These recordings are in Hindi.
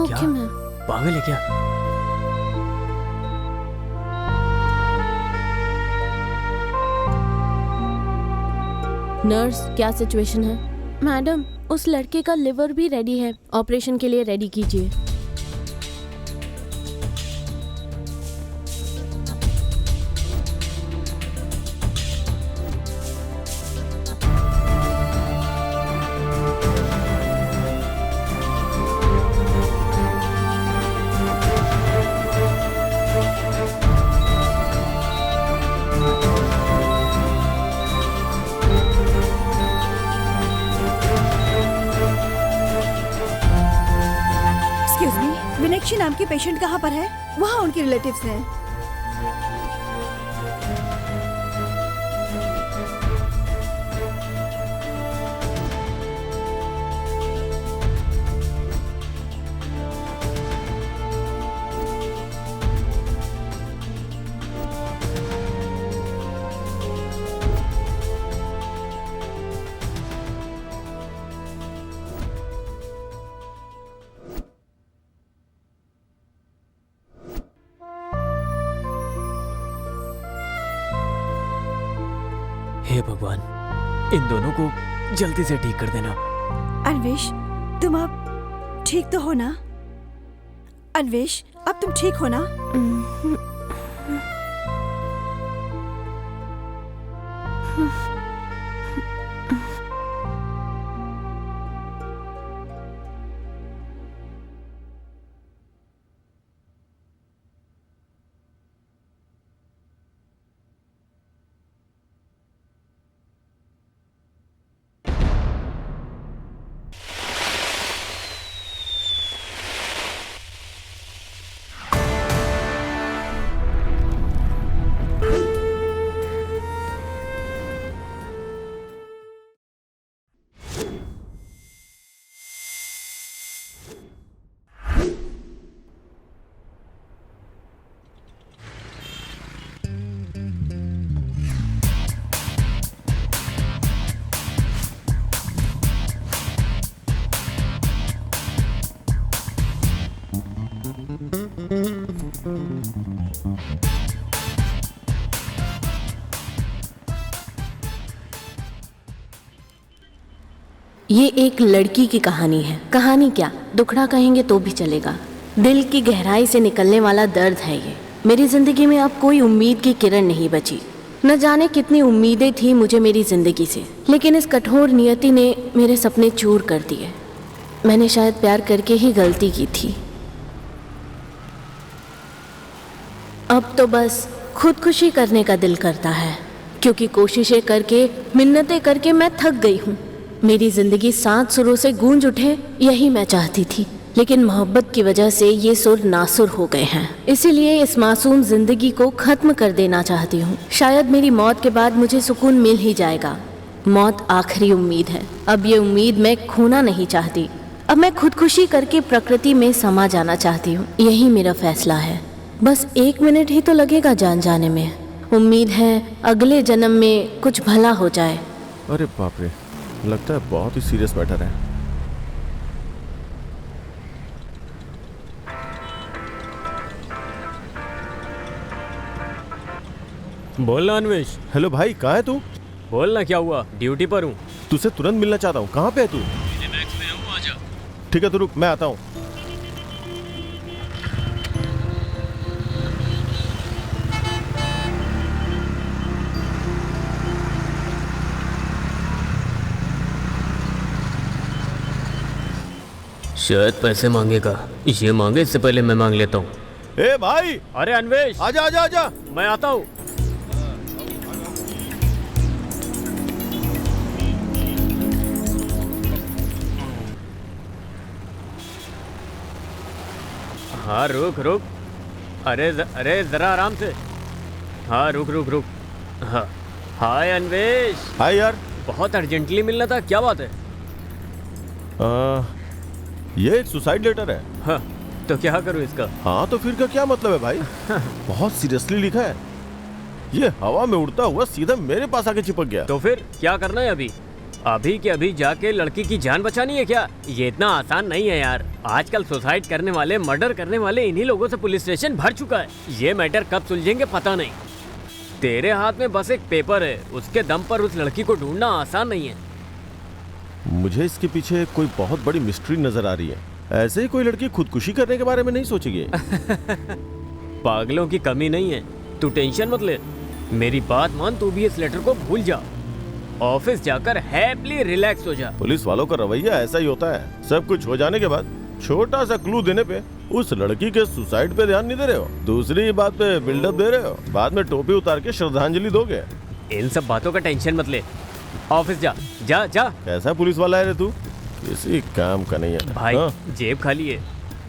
Okay ma'am. पागल है क्या? नर्स, क्या सिचुएशन है? मैडम, उस लड़के का लिवर भी रेडी है, ऑपरेशन के लिए रेडी कीजिए। मीनाक्षी नाम की पेशेंट कहाँ पर है? वहाँ उनके रिलेटिव्स हैं। हे भगवान, इन दोनों को जल्दी से ठीक कर देना। अन्वेश, तुम अब ठीक तो हो ना? अन्वेश, अब तुम ठीक हो ना? ये एक लड़की की कहानी है। कहानी क्या, दुखड़ा कहेंगे तो भी चलेगा। दिल की गहराई से निकलने वाला दर्द है ये। मेरी जिंदगी में अब कोई उम्मीद की किरण नहीं बची। न जाने कितनी उम्मीदें थी मुझे मेरी जिंदगी से, लेकिन इस कठोर नियति ने मेरे सपने चूर कर दिए। मैंने शायद प्यार करके ही गलती की थी। अब तो बस खुदकुशी करने का दिल करता है, क्योंकि कोशिशें करके, मिन्नतें करके मैं थक गई हूँ। मेरी जिंदगी 7 सुरों से गूंज उठे, यही मैं चाहती थी, लेकिन मोहब्बत की वजह से ये सुर नासुर हो गए हैं। इसीलिए इस मासूम जिंदगी को खत्म कर देना चाहती हूँ। शायद मेरी मौत के बाद मुझे सुकून मिल ही जाएगा। मौत आखिरी उम्मीद है। अब ये उम्मीद मैं खोना नहीं चाहती। अब मैं खुदकुशी करके प्रकृति में समा जाना चाहती हूँ। यही मेरा फैसला है। बस 1 मिनट ही तो लगेगा जान जाने में। उम्मीद है अगले जन्म में कुछ भला हो जाए। अरे बाप रे, लगता है बहुत ही सीरियस मैटर है। बोलना अन्वेश। हेलो भाई, कहाँ है तू? बोलना, क्या हुआ? ड्यूटी पर हूँ। तुझसे तुरंत मिलना चाहता हूँ। कहाँ पे है तू? मैक्स में हूँ, आजा। ठीक है, तो रुक, मैं आता हूँ। शायद पैसे मांगेगा। ये मांगे इससे पहले मैं मांग लेता हूँ। ए भाई! अरे अन्वेश, आजा आजा आजा। मैं आता हूँ। हाँ रुक रुक। अरे जरा आराम से। हाँ रुक रुक रुक। हाँ, हाय अन्वेश। हाय यार। बहुत अर्जेंटली मिलना था, क्या बात है? ये एक सुसाइड लेटर है। हाँ, तो क्या करूँ इसका? हाँ तो फिर का क्या मतलब है भाई? बहुत सीरियसली लिखा है। ये हवा में उड़ता हुआ सीधा मेरे पास आके चिपक गया। तो फिर क्या करना है अभी? अभी के अभी जाके लड़की की जान बचानी है क्या? ये इतना आसान नहीं है यार। आजकल सुसाइड करने वाले, मर्डर करने वाले इन्हीं लोगों से पुलिस स्टेशन भर चुका है। ये मैटर कब सुलझेंगे पता नहीं। तेरे हाथ में बस एक पेपर है, उसके दम पर उस लड़की को ढूंढना आसान नहीं है। मुझे इसके पीछे कोई बहुत बड़ी मिस्ट्री नजर आ रही है। ऐसे ही कोई लड़की खुदकुशी करने के बारे में नहीं सोचेगी। पागलों की कमी नहीं है, तू टेंशन मत ले। मेरी बात मान, तू भी इस लेटर को भूल जा। ऑफिस जाकर हैप्पीली रिलैक्स हो जा। पुलिस वालों का रवैया ऐसा ही होता है। सब कुछ हो जाने के बाद छोटा सा क्लू देने पे उस लड़की के सुसाइड पे ध्यान नहीं दे रहे हो, दूसरी बात पे बिल्डअप दे रहे हो, बाद में टोपी उतार के श्रद्धांजलि दोगे। इन सब बातों का टेंशन मत ले, ऑफिस जा जा जा। कैसा पुलिस वाला है रे तू? किसी काम का नहीं है भाई हाँ? जेब खाली है,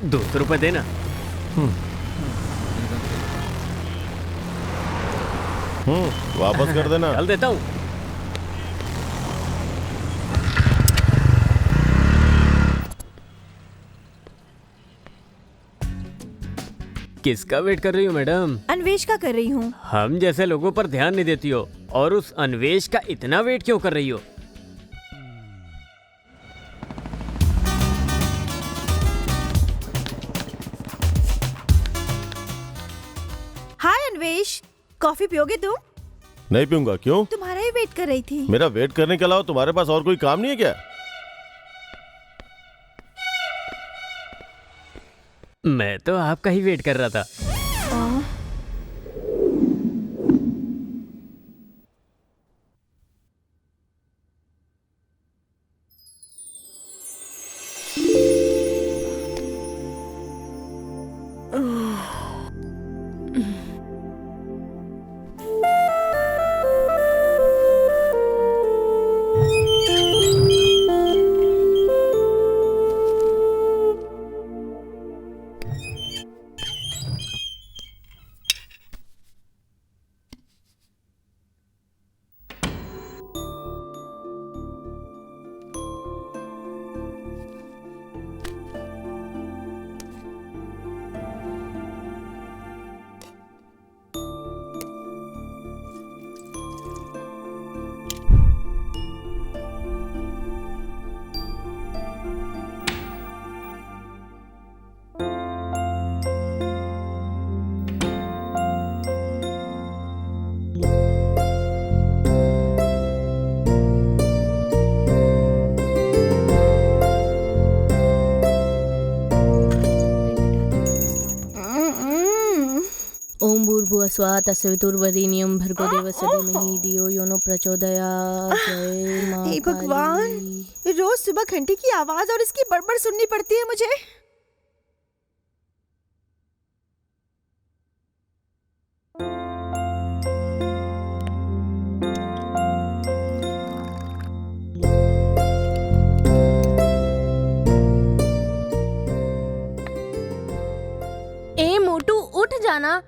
200 रुपए देना। वापस कर देना। चल देता हूँ। किसका वेट कर रही हो मैडम? अन्वेष का कर रही हूँ। हम जैसे लोगों पर ध्यान नहीं देती हो, और उस अन्वेष का इतना वेट क्यों कर रही हो? हाय अन्वेष, कॉफी पियोगे तुम? नहीं पीऊंगा। क्यों? तुम्हारा ही वेट कर रही थी। मेरा वेट करने के अलावा तुम्हारे पास और कोई काम नहीं है क्या? मैं तो आपका ही वेट कर रहा था। ओम भूर्भुवस्वः तत्सवितुर्वरेण्यं भर्गो देवस्य धीमहि धियो यो न प्रचोदयात्। जय मां हे भगवान, काली। रोज सुबह घंटी की आवाज और इसकी बड़बड़ सुननी पड़ती है मुझे। ए मोटू उठ जाना,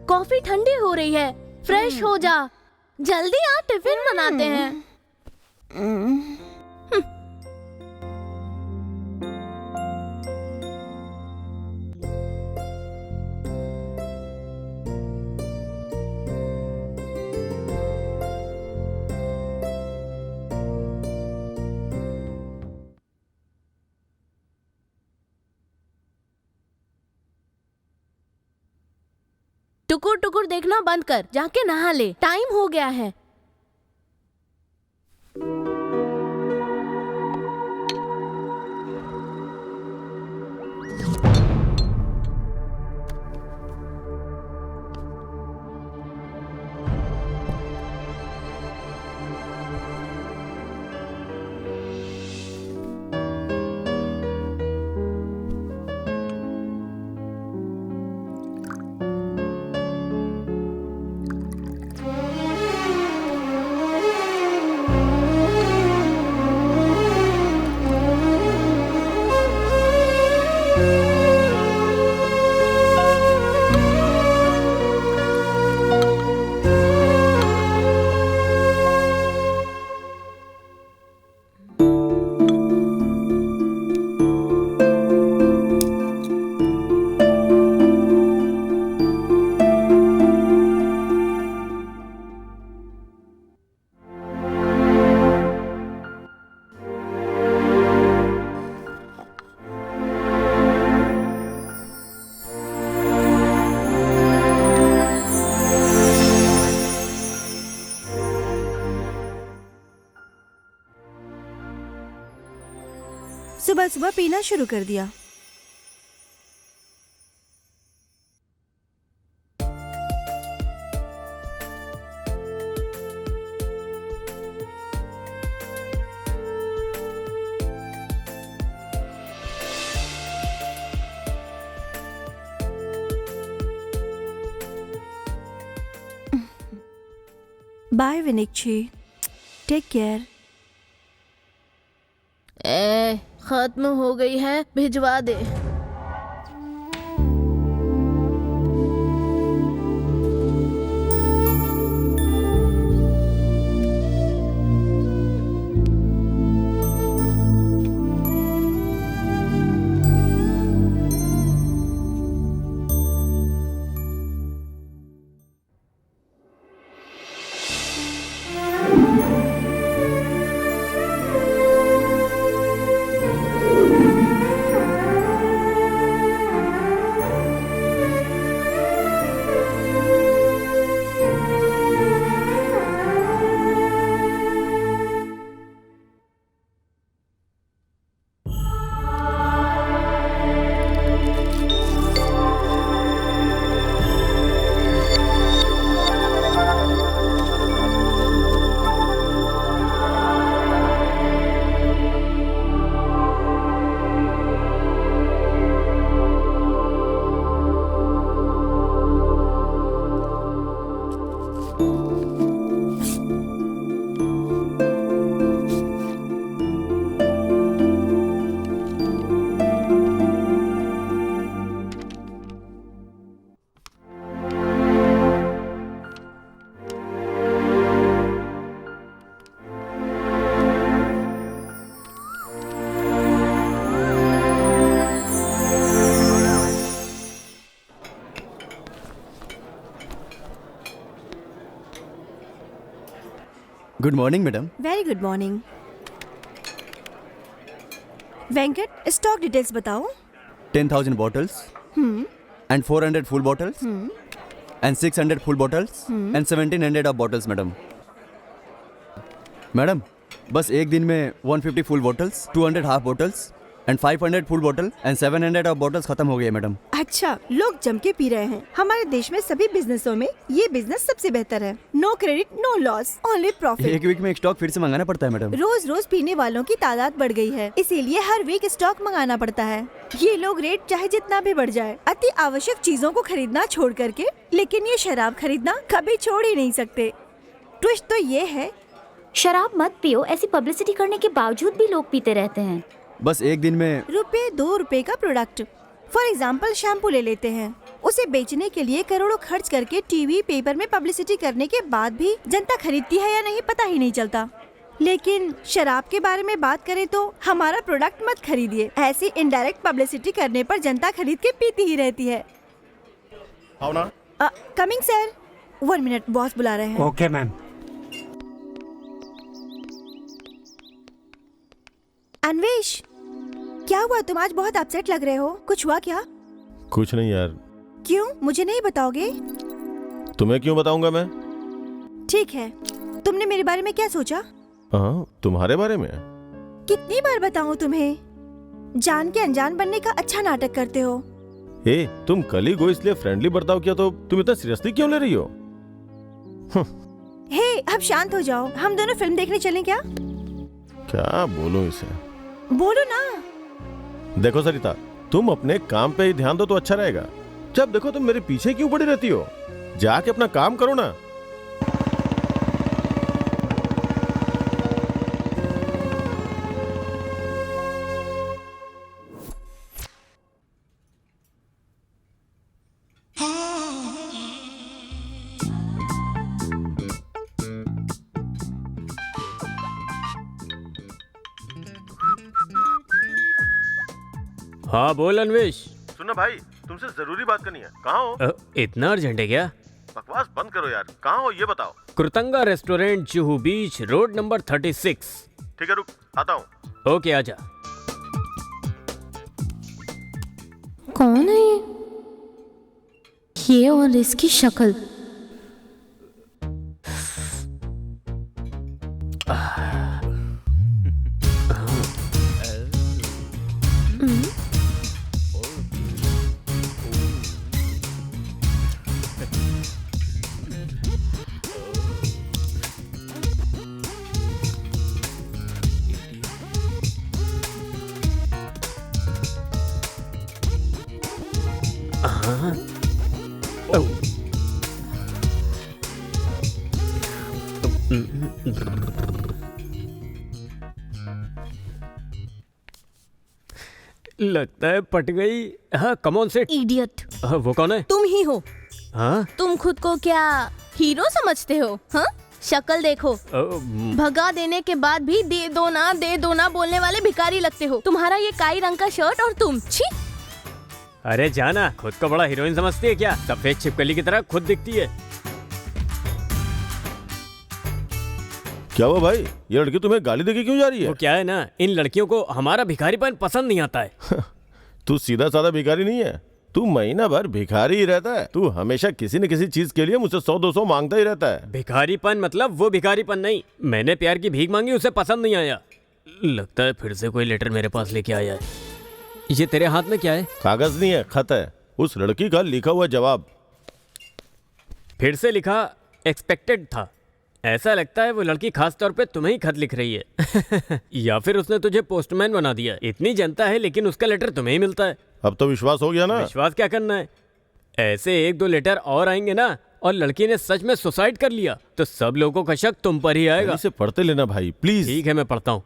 कॉफी ठंडी हो रही है, फ्रेश हो जा। जल्दी आ, टिफिन बनाते हैं। टुकुर टुकुर देखना बंद कर, जाके नहा ले, टाइम हो गया है। कल सुबह पीना शुरू कर दिया। Bye Vinikshi, take care. खत्म हो गई है, भिजवा दे। Good morning madam. Very good morning. Venkat, stock details बताओ। 10,000 bottles and 400 full bottles and 600 full bottles and 1700 of bottles madam. Madam बस एक दिन में 150 full bottles, 200 half bottles and 500 full bottle and 700 of bottles खत्म हो गए मैडम। अच्छा, लोग जम के पी रहे हैं। हमारे देश में सभी बिजनेसों में ये बिजनेस सबसे बेहतर है। No credit, no loss, only profit. एक वीक में एक स्टॉक फिर से मंगाना पड़ता है मैडम। रोज रोज पीने वालों की तादाद बढ़ गई है, इसीलिए हर वीक स्टॉक मंगाना पड़ता है। ये लोग रेट चाहे जितना भी बढ़ जाए अति आवश्यक चीजों को खरीदना छोड़ करके, लेकिन ये शराब खरीदना कभी छोड़ ही नहीं सकते। ट्विस्ट तो ये है, शराब मत पियो, ऐसी पब्लिसिटी करने के बावजूद भी लोग पीते रहते हैं। बस एक दिन में ₹2 का प्रोडक्ट, फॉर एग्जाम्पल शैम्पू ले लेते हैं, उसे बेचने के लिए करोड़ों खर्च करके टीवी पेपर में पब्लिसिटी करने के बाद भी जनता खरीदती है या नहीं पता ही नहीं चलता। लेकिन शराब के बारे में बात करें तो हमारा प्रोडक्ट मत खरीदिए, ऐसी इनडायरेक्ट पब्लिसिटी करने पर जनता खरीद के पीती ही रहती है। कमिंग सर, 1 मिनट, बॉस बुला रहे हैं। Okay ma'am. अन्वेश, क्या हुआ? तुम आज बहुत अपसेट लग रहे हो, कुछ हुआ क्या? कुछ नहीं यार। क्यों, मुझे नहीं बताओगे? तुम्हें क्यों बताऊंगा मैं? ठीक है, तुमने मेरे बारे में क्या सोचा? हाँ, तुम्हारे बारे में? कितनी बार बताऊं तुम्हें? जान के अनजान बनने का अच्छा नाटक करते हो। ए, तुम कलीग हो इसलिए फ्रेंडली बर्ताव किया तो तुम इतना सीरियसली क्यों ले रही हो? हे, अब शांत हो जाओ। हम दोनों फिल्म देखने चलें क्या? क्या बोलूं इसे? बोलो ना। देखो सरिता, तुम अपने काम पे ही ध्यान दो तो अच्छा रहेगा। जब देखो तुम मेरे पीछे क्यों पड़ी रहती हो? जाके अपना काम करो ना। हाँ बोल अन्वेश। सुनो भाई, तुमसे जरूरी बात करनी है। कहाँ हो? इतना अर्जेंट है क्या? बकवास बंद करो यार। कहाँ हो ये बताओ। कृतंगा रेस्टोरेंट, जुहू बीच, रोड नंबर 36। ठीक है, रुक, आता हूँ। ओके, आजा। कौन है ये और इसकी शक्ल? हाँ। ओ। लगता है पट गई। हाँ, कम ऑन सेट। इडियट, वो कौन है? तुम ही हो। हाँ? तुम खुद को क्या हीरो समझते हो? हाँ, शक्ल देखो। भगा देने के बाद भी दे दो ना बोलने वाले भिखारी लगते हो। तुम्हारा ये काई रंग का शर्ट और तुम, छी। अरे जाना, खुद को बड़ा हीरोइन समझती है क्या? सफेद छिपकली की तरह खुद दिखती है। क्या हुआ भाई, ये लड़की तुम्हें गाली देके क्यों जा रही है? वो क्या है ना, इन लड़कियों को हमारा भिखारीपन पसंद नहीं आता है। तू सीधा साधा भिखारी नहीं है, तू महीना भर भिखारी ही रहता है। तू हमेशा किसी न किसी चीज के लिए मुझसे 100-200 मांगता ही रहता है। भिखारीपन मतलब वो भिखारीपन नहीं। मैंने प्यार की भीख मांगी, उसे पसंद नहीं आया। लगता है फिर से कोई लेटर मेरे पास लेके आया है। ये तेरे हाथ में क्या है? कागज नहीं है, खत है। उस लड़की का लिखा हुआ जवाब। फिर से लिखा एक्सपेक्टेड था। ऐसा लगता है वो लड़की खास तौर पे तुम्हें ही खत लिख रही है। या फिर उसने तुझे पोस्टमैन बना दिया। इतनी जनता है लेकिन उसका लेटर तुम्हें ही मिलता है। अब तो विश्वास हो गया ना? विश्वास क्या करना है, ऐसे 1-2 लेटर और आएंगे ना और लड़की ने सच में सुसाइड कर लिया तो सब लोगों का शक तुम पर ही आएगा। इसे पढ़ते लेना भाई प्लीज। ठीक है, मैं पढ़ता हूँ।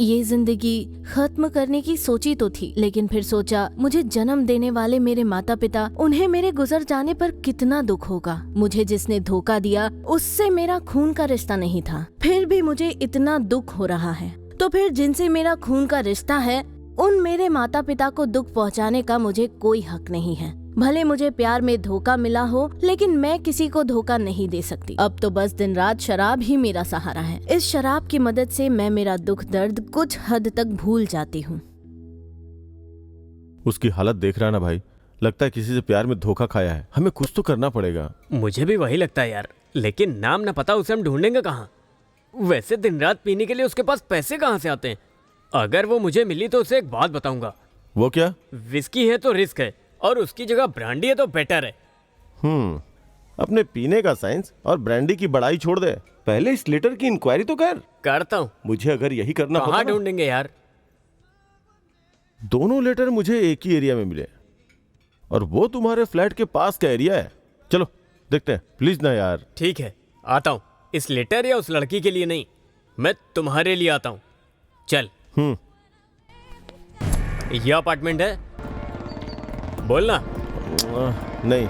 ये जिंदगी खत्म करने की सोची तो थी, लेकिन फिर सोचा मुझे जन्म देने वाले मेरे माता पिता, उन्हें मेरे गुजर जाने पर कितना दुख होगा। मुझे जिसने धोखा दिया उससे मेरा खून का रिश्ता नहीं था, फिर भी मुझे इतना दुख हो रहा है। तो फिर जिनसे मेरा खून का रिश्ता है उन मेरे माता पिता को दुख पहुंचाने का मुझे कोई हक नहीं है। भले मुझे प्यार में धोखा मिला हो, लेकिन मैं किसी को धोखा नहीं दे सकती। अब तो बस दिन रात शराब ही मेरा सहारा है। इस शराब की मदद से मैं मेरा दुख दर्द कुछ हद तक भूल जाती हूँ। उसकी हालत देख रहा है ना भाई, लगता है किसी से प्यार में धोखा खाया है। हमें कुछ तो करना पड़ेगा। मुझे भी वही लगता है यार, लेकिन नाम न पता उसे हम ढूंढेंगे कहाँ? वैसे दिन रात पीने के लिए उसके पास पैसे कहाँ से आते हैं? अगर वो मुझे मिली तो उसे एक बात बताऊंगा। वो क्या? विस्की है तो रिस्क है, और उसकी जगह ब्रांडी है तो बेटर है। अपने पीने का साइंस और ब्रांडी की बड़ाई छोड़ दे, पहले इस लेटर की इंक्वायरी तो कर। करता हूँ। मुझे अगर यही करना होता कहाँ ना, ढूंढेंगे यार? दोनों लेटर मुझे एक ही एरिया में मिले और वो तुम्हारे फ्लैट के पास का एरिया है। चलो देखते हैं, प्लीज ना यार। ठीक है, आता हूँ। इस लेटर या उस लड़की के लिए नहीं, मैं तुम्हारे लिए आता हूँ। चल। ये अपार्टमेंट है? बोलना। नहीं।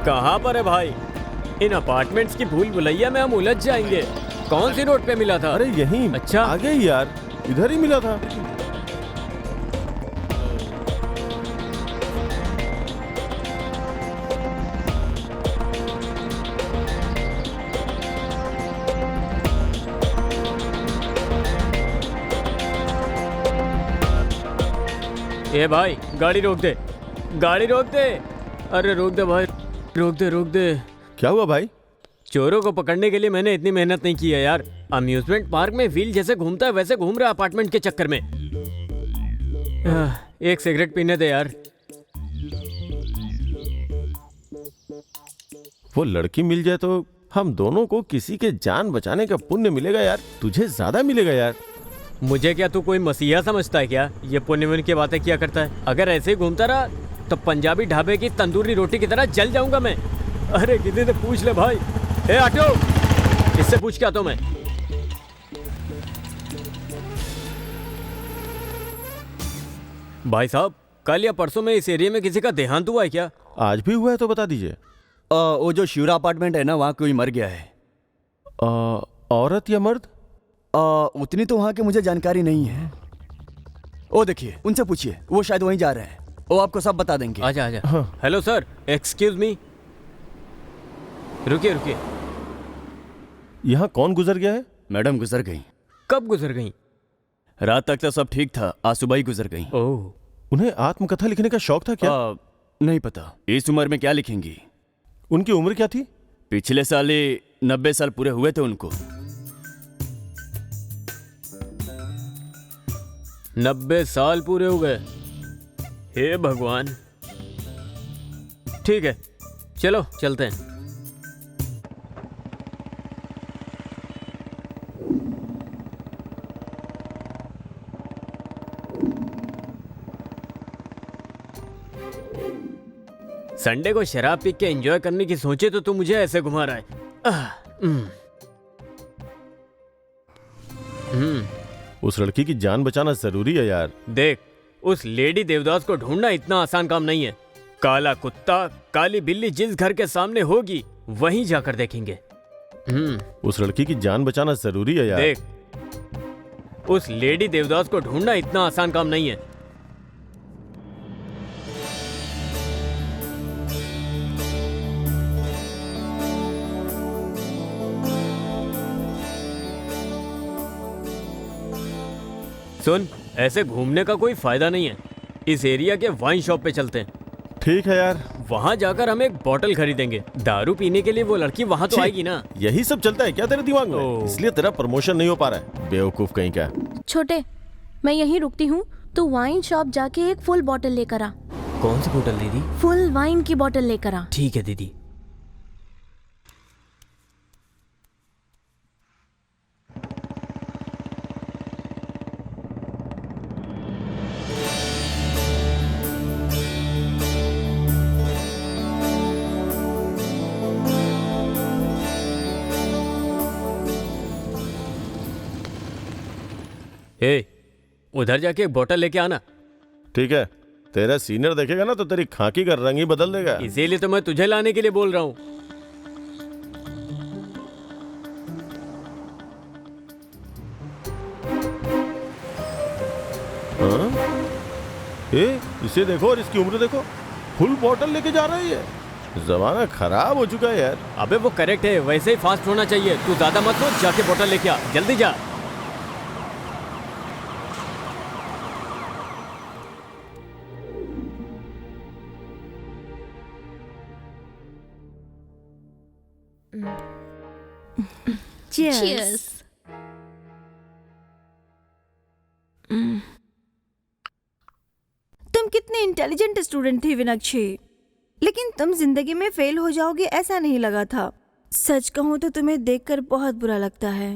कहाँ पर है भाई? इन अपार्टमेंट्स की भूल भुलैया में हम उलझ जाएंगे। कौन सी रोड पे मिला था? अरे यहीं। अच्छा, आगे ही यार, इधर ही मिला था। ए भाई, गाड़ी रोक दे, गाड़ी रोक दे। अरे रोक दे भाई, रोक दे, रोक दे। क्या हुआ भाई? चोरों को पकड़ने के लिए मैंने इतनी मेहनत नहीं की है यार। अम्यूजमेंट पार्क में व्हील जैसे घूमता है वैसे घूम रहा है अपार्टमेंट के चक्कर में। एक सिगरेट पीने दे यार। वो लड़की मिल जाए तो हम दोनों को किसी के जान बचाने का पुण्य मिलेगा यार। तुझे ज्यादा मिलेगा यार। मुझे क्या तू कोई मसीहा समझता है क्या? ये पुण्य वुण्य की बातें क्या करता है? अगर ऐसे ही घूमता रहा तो पंजाबी ढाबे की तंदूरी रोटी की तरह जल जाऊंगा मैं। अरे किसी से पूछ ले भाई। ए ऑटो, इससे पूछ के आता हूं मैं। भाई साहब, कल या परसों में इस एरिया में किसी का देहांत हुआ है क्या? आज भी हुआ है तो बता दीजिए। वो जो शिवरा अपार्टमेंट है ना, वहाँ कोई मर गया है। औरत या मर्द? उतनी तो वहाँ की मुझे जानकारी नहीं है। ओ देखिए, उनसे पूछिए, वो शायद वहीं जा रहे हैं। वो आपको सब बता देंगे। आजा आजा। Hello sir, excuse me. रुकिए रुकिए। यहाँ कौन गुजर गया है? मैडम गुजर गई। कब गुजर गई? रात तक तो सब ठीक था, आज सुबह ही गुजर गई। ओह। उन्हें आत्मकथा लिखने का शौक था क्या? नहीं पता। इस उम्र में क्या लिखेंगी? उनकी उम्र क्या थी? पिछले साल ही 90 साल पूरे हुए थे उनको। 90 साल पूरे हो गए? हे भगवान। ठीक है, चलो चलते हैं। संडे को शराब पी के एंजॉय करने की सोचे तो तू मुझे ऐसे घुमा रहा है। उस लड़की की जान बचाना जरूरी है यार। देख, उस लेडी देवदास को ढूंढना इतना आसान काम नहीं है। काला कुत्ता, काली बिल्ली जिस घर के सामने होगी वहीं जाकर देखेंगे। उस लड़की की जान बचाना जरूरी है यार। देख, उस लेडी देवदास को ढूंढना इतना आसान काम नहीं है। सुन, ऐसे घूमने का कोई फायदा नहीं है। इस एरिया के वाइन शॉप पे चलते हैं। ठीक है यार। वहाँ जाकर हम एक बोतल खरीदेंगे। दारू पीने के लिए वो लड़की वहाँ तो आएगी ना। यही सब चलता है क्या तेरे दिमाग में? ओह। इसलिए तेरा प्रमोशन नहीं हो पा रहा है, बेवकूफ कहीं का। छोटे, मैं यहीं रुकती हूँ, तू वाइन शॉप जाके एक फुल बॉटल लेकर आ। कौन सी बोतल दीदी? फुल वाइन की बॉटल लेकर आ। ठीक है दीदी। ए, उधर जाके एक बोतल लेके आना। ठीक है, तेरा सीनियर देखेगा ना तो तेरी खाकी का रंग ही बदल देगा। इसीलिए तो मैं तुझे लाने के लिए बोल रहा हूँ। हाँ? इसे देखो और इसकी उम्र देखो, फुल बॉटल लेके जा रही है। जमाना खराब हो चुका है यार। अबे वो करेक्ट है, वैसे ही फास्ट होना चाहिए। तू ज्यादा मत सोच, जाके बोतल लेके आ, जल्दी जा। Cheers. तुम कितने इंटेलिजेंट स्टूडेंट थी विनक्षी, लेकिन तुम जिंदगी में फेल हो जाओगे ऐसा नहीं लगा था। सच कहूँ तो तुम्हें देखकर बहुत बुरा लगता है।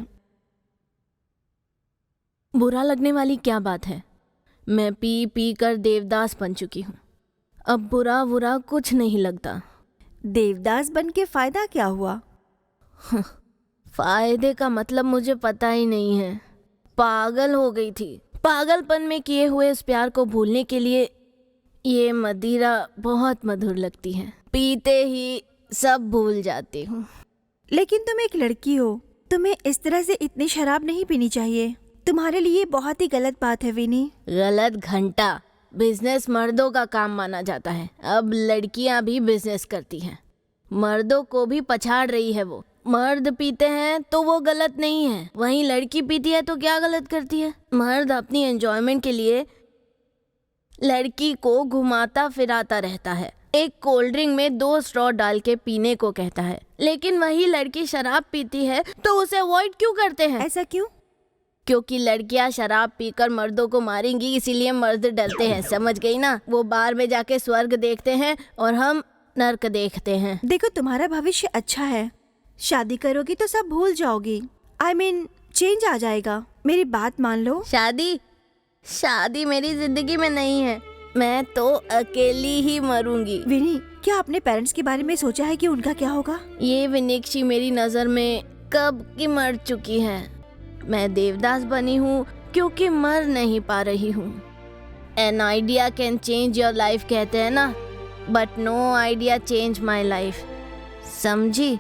बुरा लगने वाली क्या बात है? मैं पी पी कर देवदास बन चुकी हूँ। अब बुरा बुरा कुछ नहीं लगता। देवदास बन के फायदा क्या हुआ? फायदे का मतलब मुझे पता ही नहीं है। पागल हो गई थी। पागलपन में किए हुए इस प्यार को भूलने के लिए ये मदिरा बहुत मधुर लगती है। पीते ही सब भूल जाती हूँ। लेकिन तुम एक लड़की हो, तुम्हें इस तरह से इतनी शराब नहीं पीनी चाहिए। तुम्हारे लिए बहुत ही गलत बात है विनी। गलत घंटा। बिजनेस मर्दों का काम माना जाता है। अब लड़कियां भी बिजनेस करती हैं। मर्दों को भी पछाड़ रही है वो। मर्द पीते हैं तो वो गलत नहीं है, वहीं लड़की पीती है तो क्या गलत करती है? मर्द अपनी एंजॉयमेंट के लिए लड़की को घुमाता फिराता रहता है। एक कोल्ड ड्रिंक में 2 स्ट्रॉ डाल के पीने को कहता है, लेकिन वही लड़की शराब पीती है तो उसे अवॉइड क्यों करते हैं? ऐसा क्यों? क्योंकि लड़कियां शराब पीकर मर्दों को मारेंगी, इसीलिए मर्द डरते हैं। समझ गई ना? वो बार में जाके स्वर्ग देखते हैं और हम नर्क देखते हैं। देखो, तुम्हारा भविष्य अच्छा है। शादी करोगी तो सब भूल जाओगी। I mean, चेंज आ जाएगा। मेरी बात मान लो। शादी मेरी जिंदगी में नहीं है। मैं तो अकेली ही मरूंगी। विनी, क्या आपने पेरेंट्स के बारे में सोचा है कि उनका क्या होगा? ये विनिक्षी मेरी नजर में कब की मर चुकी है। मैं देवदास बनी हूँ क्योंकि मर नहीं पा रही हूँ। An idea can change your life कहते हैं ना, but no idea change my life। समझी?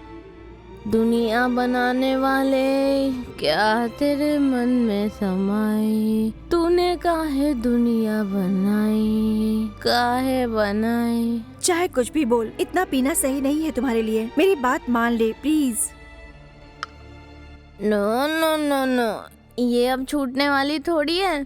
दुनिया बनाने वाले क्या तेरे मन में समाई, तूने काहे दुनिया बनाई, काहे बनाई। चाहे कुछ भी बोल, इतना पीना सही नहीं है तुम्हारे लिए। मेरी बात मान ले please. No no no no, ये अब छूटने वाली थोड़ी है।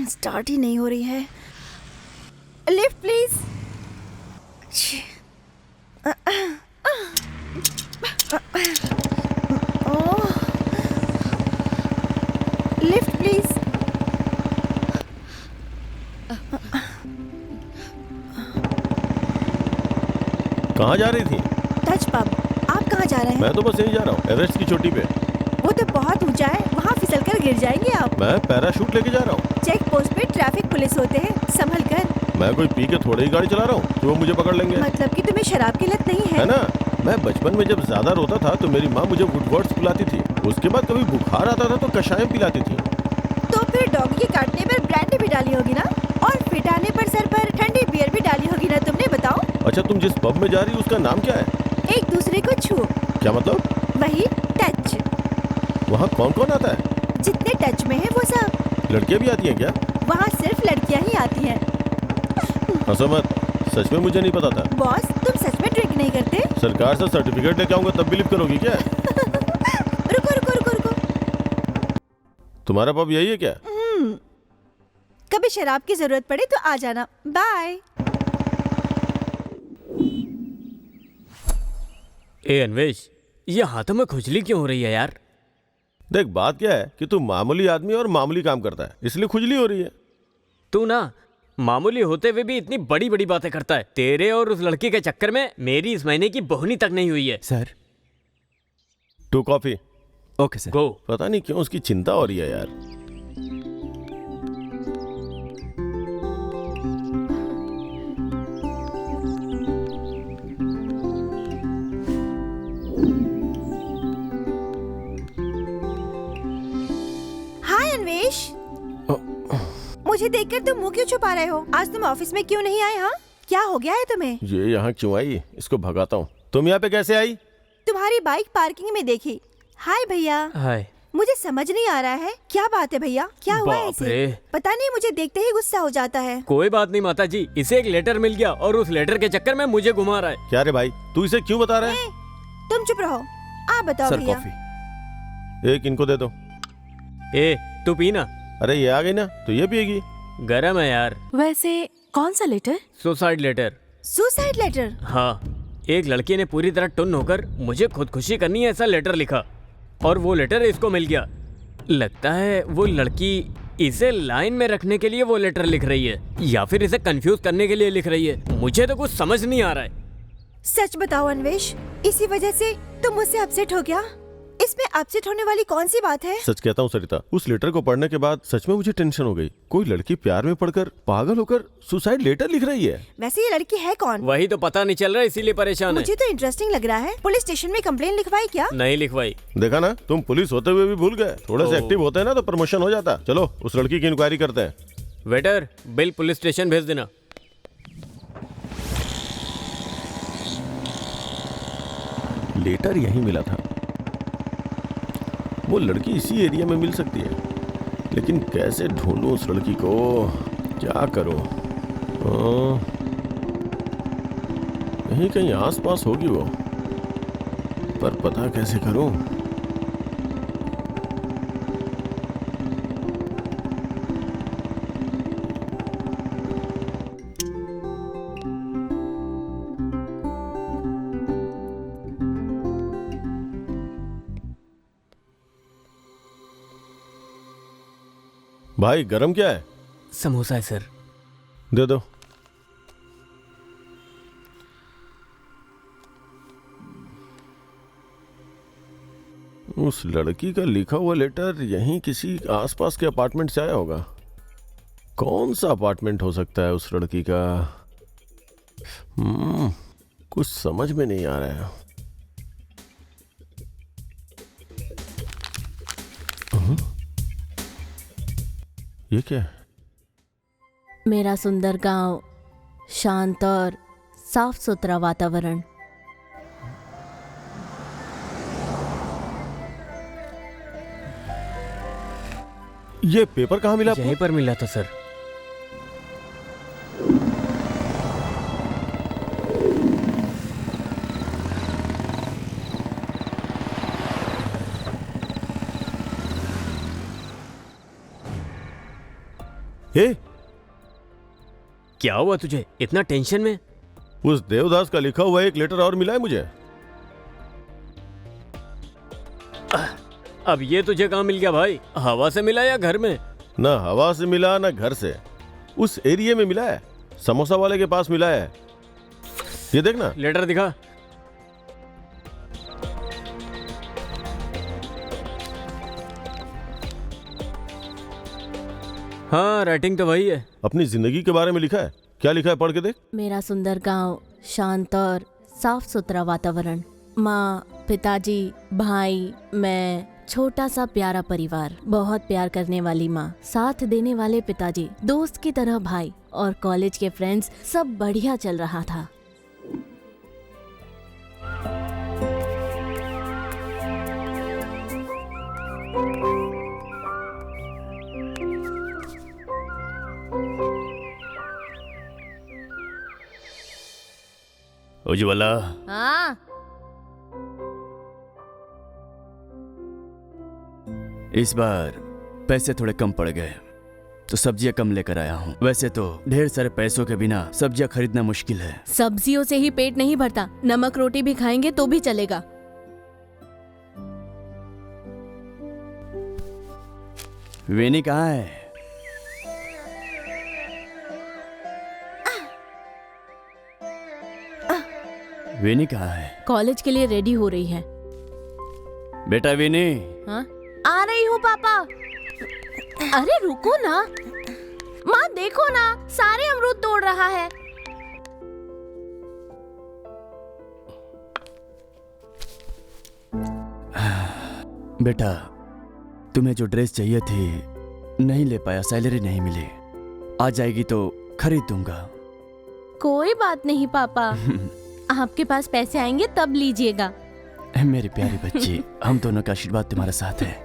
स्टार्ट ही नहीं हो रही है। Lift please. Lift please. कहाँ जा रही थी? Touch pub. आप कहाँ जा रहे हैं? मैं तो बस यहीं जा रहा हूँ, एवरेस्ट की चोटी पे। वो तो बहुत ऊंचा है, वहाँ फिसल कर गिर जाएंगे आप। मैं पैराशूट लेके जा रहा हूँ। चेक पोस्ट पे ट्रैफिक पुलिस होते हैं, संभल कर। मैं कोई पी के थोड़ी ही गाड़ी चला रहा हूँ कि वो मुझे पकड़ लेंगे? मतलब कि तुम्हें शराब की लत नहीं है? है ना? मैं बचपन में जब ज्यादा रोता था तो मेरी माँ मुझे वुडवर्ड्स पिलाती थी। उसके बाद कभी बुखार आता था तो कषाय पिलाती थी। तो फिर डॉगी के काटने पर ब्रांडी भी डाली होगी ना, और फिट आने पर सर पर ठंडी बियर भी डाली होगी ना, तुमने बताओ। अच्छा, तुम जिस पब में जा रही हो उसका नाम क्या है? एक दूसरे को छुओ। क्या मतलब? वही टच। वहाँ कौन कौन आता है? जितने टच में है वो सब। लड़कियाँ भी आती हैं क्या? वहाँ सिर्फ लड़कियाँ ही आती हैं। हंसो मत, सच में मुझे नहीं पता था। बॉस, तुम सच में ड्रिंक नहीं करते? सरकार से सर्टिफिकेट लेके आऊंगा तब बिलीव करोगी क्या? रुको रुको रुको रुको। तुम्हारा पब यही है क्या? कभी शराब की जरूरत पड़े तो आ जाना। बाय। ए अन्वेश, ये हाथों में खुजली क्यों हो रही है यार? देख, बात क्या है कि तू मामूली आदमी और मामूली काम करता है, इसलिए खुजली हो रही है। तू ना मामूली होते हुए भी इतनी बड़ी बड़ी बातें करता है। तेरे और उस लड़की के चक्कर में मेरी इस महीने की बोहनी तक नहीं हुई है। Sir. 2 coffee. Okay sir. Go. पता नहीं क्यों उसकी चिंता हो रही है यार। हाय अन्वेश। मुझे देखकर तुम मुंह क्यों छुपा रहे हो? आज तुम ऑफिस में क्यों नहीं आए? हाँ, क्या हो गया है तुम्हें? ये यहाँ क्यों आई? इसको भगाता हूँ। तुम यहाँ पे कैसे आई? तुम्हारी बाइक पार्किंग में देखी। हाय भैया। हाय। मुझे समझ नहीं आ रहा है, क्या बात है भैया? क्या हुआ है बाप इसे? रे। पता नहीं, मुझे देखते ही गुस्सा हो जाता है। कोई बात नहीं माता जी, इसे एक लेटर मिल गया और उस लेटर के चक्कर में मुझे घुमा रहा है। क्या रे भाई, तू इसे क्यों बता रहा है? तुम चुप रहो। आप बताओ सर भैया। कॉफी। एक इनको दे दो। ए तू पीना। अरे ये आ गई ना तो ये पिएगी। गरम है यार। वैसे कौन सा letter? Suicide letter. Suicide letter? हाँ, एक लड़की ने पूरी तरह टुन्न होकर मुझे खुदकुशी करनी है ऐसा लेटर लिखा और वो लेटर इसको मिल गया। लगता है वो लड़की इसे लाइन में रखने के लिए वो लेटर लिख रही है या फिर इसे कंफ्यूज करने के लिए लिख रही है। मुझे तो कुछ समझ नहीं आ रहा है। सच बताओ अन्वेश, इसी वजह से तुम मुझसे अपसेट हो गया? इसमें अपसेट होने वाली कौन सी बात है? सच कहता हूँ सरिता, उस लेटर को पढ़ने के बाद सच में मुझे टेंशन हो गई। कोई लड़की प्यार में पड़कर पागल होकर सुसाइड लेटर लिख रही है। वैसे ये लड़की है कौन? वही तो पता नहीं चल रहा, इसीलिए परेशान है। मुझे तो इंटरेस्टिंग लग रहा है। पुलिस स्टेशन में कंप्लेन लिखवाई क्या? नहीं लिखवाई। देखा ना, तुम पुलिस होते हुए भी भूल गए। थोड़े से ओह। एक्टिव होते हैं ना तो प्रमोशन हो जाता। चलो उस लड़की की इंक्वायरी करते हैं। वेटर, बिल पुलिस स्टेशन भेज देना। लेटर यहीं मिला था। वो लड़की इसी एरिया में मिल सकती है, लेकिन कैसे ढूंढूं उस लड़की को? क्या करूं? यहीं कहीं आसपास होगी वो, पर पता कैसे करूं? भाई गरम क्या है? समोसा है सर। दे दो। उस लड़की का लिखा हुआ लेटर यहीं किसी आसपास के अपार्टमेंट से आया होगा। कौन सा अपार्टमेंट हो सकता है उस लड़की का? कुछ समझ में नहीं आ रहा है। ये क्या है? मेरा सुंदर गांव, शांत और साफ सुथरा वातावरण। ये पेपर कहाँ मिला आपको? यहीं पर मिला था सर। ए, क्या हुआ तुझे इतना टेंशन में? उस देवदास का लिखा हुआ एक लेटर और मिला है मुझे। अब ये तुझे कहाँ मिल गया भाई? हवा से मिला या घर में? ना हवा से मिला ना घर से, उस एरिया में मिला है। समोसा वाले के पास मिला है। ये देखना। लेटर दिखा। हाँ, राइटिंग तो वही है। अपनी जिंदगी के बारे में लिखा है। क्या लिखा है, पढ़ के देख। मेरा सुंदर गांव, शांत और साफ सुथरा वातावरण, माँ, पिताजी, भाई, मैं, छोटा सा प्यारा परिवार, बहुत प्यार करने वाली माँ, साथ देने वाले पिताजी, दोस्त की तरह भाई और कॉलेज के फ्रेंड्स, सब बढ़िया चल रहा था। उज्ज्वला, हाँ, इस बार पैसे थोड़े कम पड़ गए तो सब्जियां कम लेकर आया हूँ। वैसे तो ढेर सारे पैसों के बिना सब्जियां खरीदना मुश्किल है। सब्जियों से ही पेट नहीं भरता, नमक रोटी भी खाएंगे तो भी चलेगा। वेनी कहाँ है? वेनी कहाँ है? कॉलेज के लिए रेडी हो रही है। बेटा वेनी। हाँ, आ रही हूँ पापा। अरे रुको ना, माँ देखो ना, सारे अमरूद तोड़ रहा है। बेटा, तुम्हें जो ड्रेस चाहिए थी नहीं ले पाया, सैलरी नहीं मिली। आ जाएगी तो खरीद दूंगा। कोई बात नहीं पापा, आपके पास पैसे आएंगे तब लीजिएगा। मेरी प्यारी बच्ची, हम दोनों का आशीर्वाद तुम्हारे साथ है।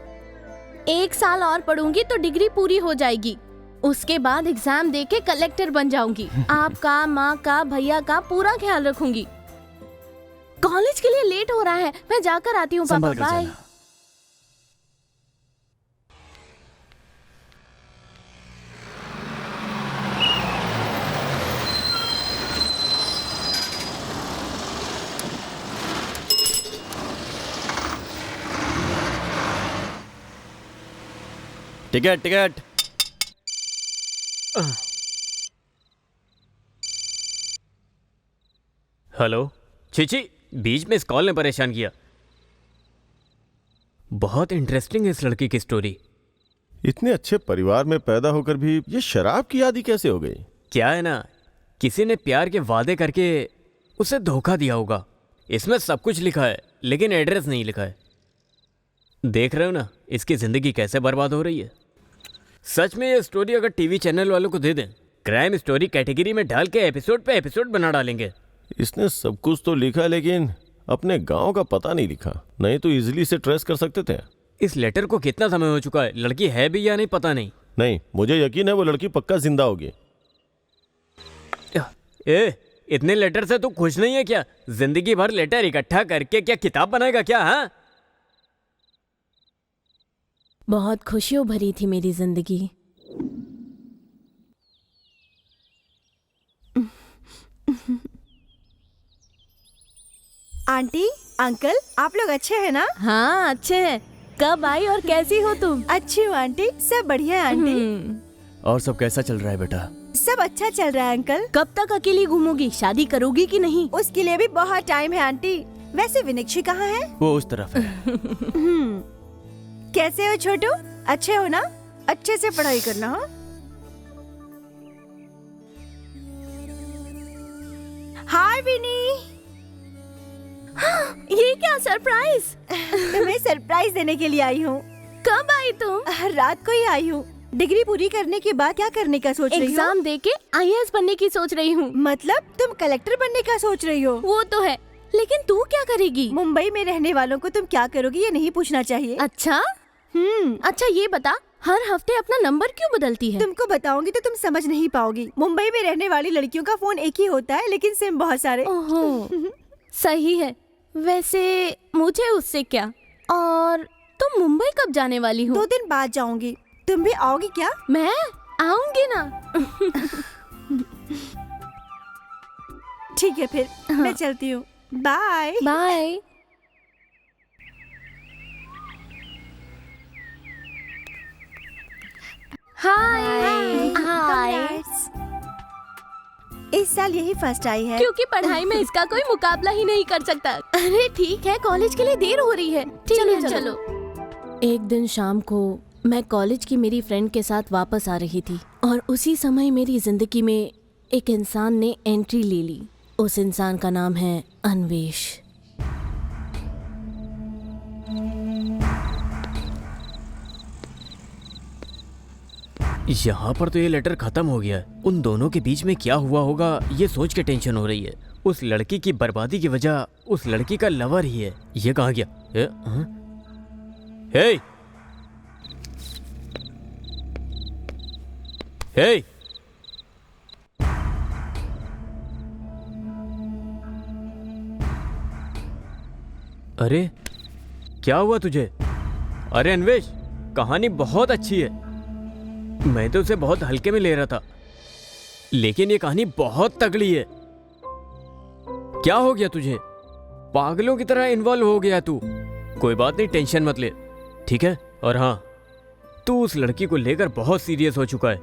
1 साल और पढ़ूंगी तो डिग्री पूरी हो जाएगी। उसके बाद एग्जाम देके कलेक्टर बन जाऊंगी। आपका, माँ का, भैया का पूरा ख्याल रखूंगी। कॉलेज के लिए लेट हो रहा है, मैं जाकर आती हूँ पापा। संभाल कर बाय। जाना। Ticket ticket. हेलो। चीची, बीच में इस कॉल ने परेशान किया। बहुत इंटरेस्टिंग है इस लड़की की स्टोरी। इतने अच्छे परिवार में पैदा होकर भी ये शराब की आदी कैसे हो गई? क्या है ना, किसी ने प्यार के वादे करके उसे धोखा दिया होगा। इसमें सब कुछ लिखा है लेकिन एड्रेस नहीं लिखा है। देख रहे हो ना इसकी जिंदगी कैसे बर्बाद हो रही है। सच में ये स्टोरी अगर टीवी चैनल वालों को दे दें, क्राइम स्टोरी कैटेगरी में डाल के एपिसोड पे एपिसोड बना डालेंगे। इसने सब कुछ तो लिखा लेकिन अपने गांव का पता नहीं लिखा, नहीं तो इजीली इसे ट्रेस कर सकते थे। इस लेटर को कितना समय हो चुका है, लड़की है भी या नहीं पता नहीं। नहीं, मुझे यकीन है वो लड़की पक्का जिंदा होगी। ए, इतने लेटर से तू खुश नहीं है क्या? जिंदगी भर लेटर इकट्ठा करके क्या किताब बनाएगा क्या? हाँ, बहुत खुशियों भरी थी मेरी जिंदगी। आंटी, अंकल, आप लोग अच्छे हैं ना? हाँ, अच्छे हैं। कब आई और कैसी हो तुम? अच्छी हूँ आंटी, सब बढ़िया है आंटी। और सब कैसा चल रहा है बेटा? सब अच्छा चल रहा है अंकल। कब तक अकेली घूमोगी? शादी करोगी कि नहीं? उसके लिए भी बहुत टाइम है आंटी। वैसे विनिक्षी कहाँ है? वो उस तरफ है। कैसे हो छोटू? अच्छे हो ना? अच्छे से पढ़ाई करना। हाँ? हाय विनी। ये क्या सरप्राइज? तुम्हें सरप्राइज देने के लिए आई हूँ। कब आई तुम? रात को ही आई हूँ। डिग्री पूरी करने के बाद क्या करने का सोच रही हो? एग्जाम देके IAS बनने की सोच रही हूँ। मतलब तुम कलेक्टर बनने का सोच रही हो? वो तो है, लेकिन तू क्या करेगी? मुंबई में रहने वालों को तुम क्या करोगी ये नहीं पूछना चाहिए। अच्छा, अच्छा ये बता, हर हफ्ते अपना नंबर क्यों बदलती है? तुमको बताऊंगी तो तुम समझ नहीं पाओगी। मुंबई में रहने वाली लड़कियों का फोन एक ही होता है लेकिन सिम बहुत सारे। ओहो, सही है। वैसे मुझे उससे क्या? और तुम मुंबई कब जाने वाली हो? 2 दिन बाद जाऊंगी। तुम भी आओगी क्या? मैं आऊंगी ना। ठीक है फिर मैं चलती हूँ। Bye bye. Hi hi. इस साल यही फर्स्ट आई है। क्योंकि पढ़ाई में इसका कोई मुकाबला ही नहीं कर सकता। अरे ठीक है, कॉलेज के लिए देर हो रही है। चलो। एक दिन शाम को मैं कॉलेज की मेरी फ्रेंड के साथ वापस आ रही थी और उसी समय मेरी जिंदगी में एक इंसान ने एंट्री ले ली। उस इंसान का नाम है अन्वेष। यहाँ पर तो ये लेटर खत्म हो गया है। उन दोनों के बीच में क्या हुआ होगा ये सोच के टेंशन हो रही है। उस लड़की की बर्बादी की वजह उस लड़की का लवर ही है। ये कहाँ गया? हे हे अरे क्या हुआ तुझे? अरे अन्वेष, कहानी बहुत अच्छी है। मैं तो उसे बहुत हल्के में ले रहा था, लेकिन ये कहानी बहुत तगड़ी है। क्या हो गया तुझे? पागलों की तरह इन्वॉल्व हो गया तू। कोई बात नहीं, टेंशन मत ले, ठीक है? और हाँ, तू उस लड़की को लेकर बहुत सीरियस हो चुका है।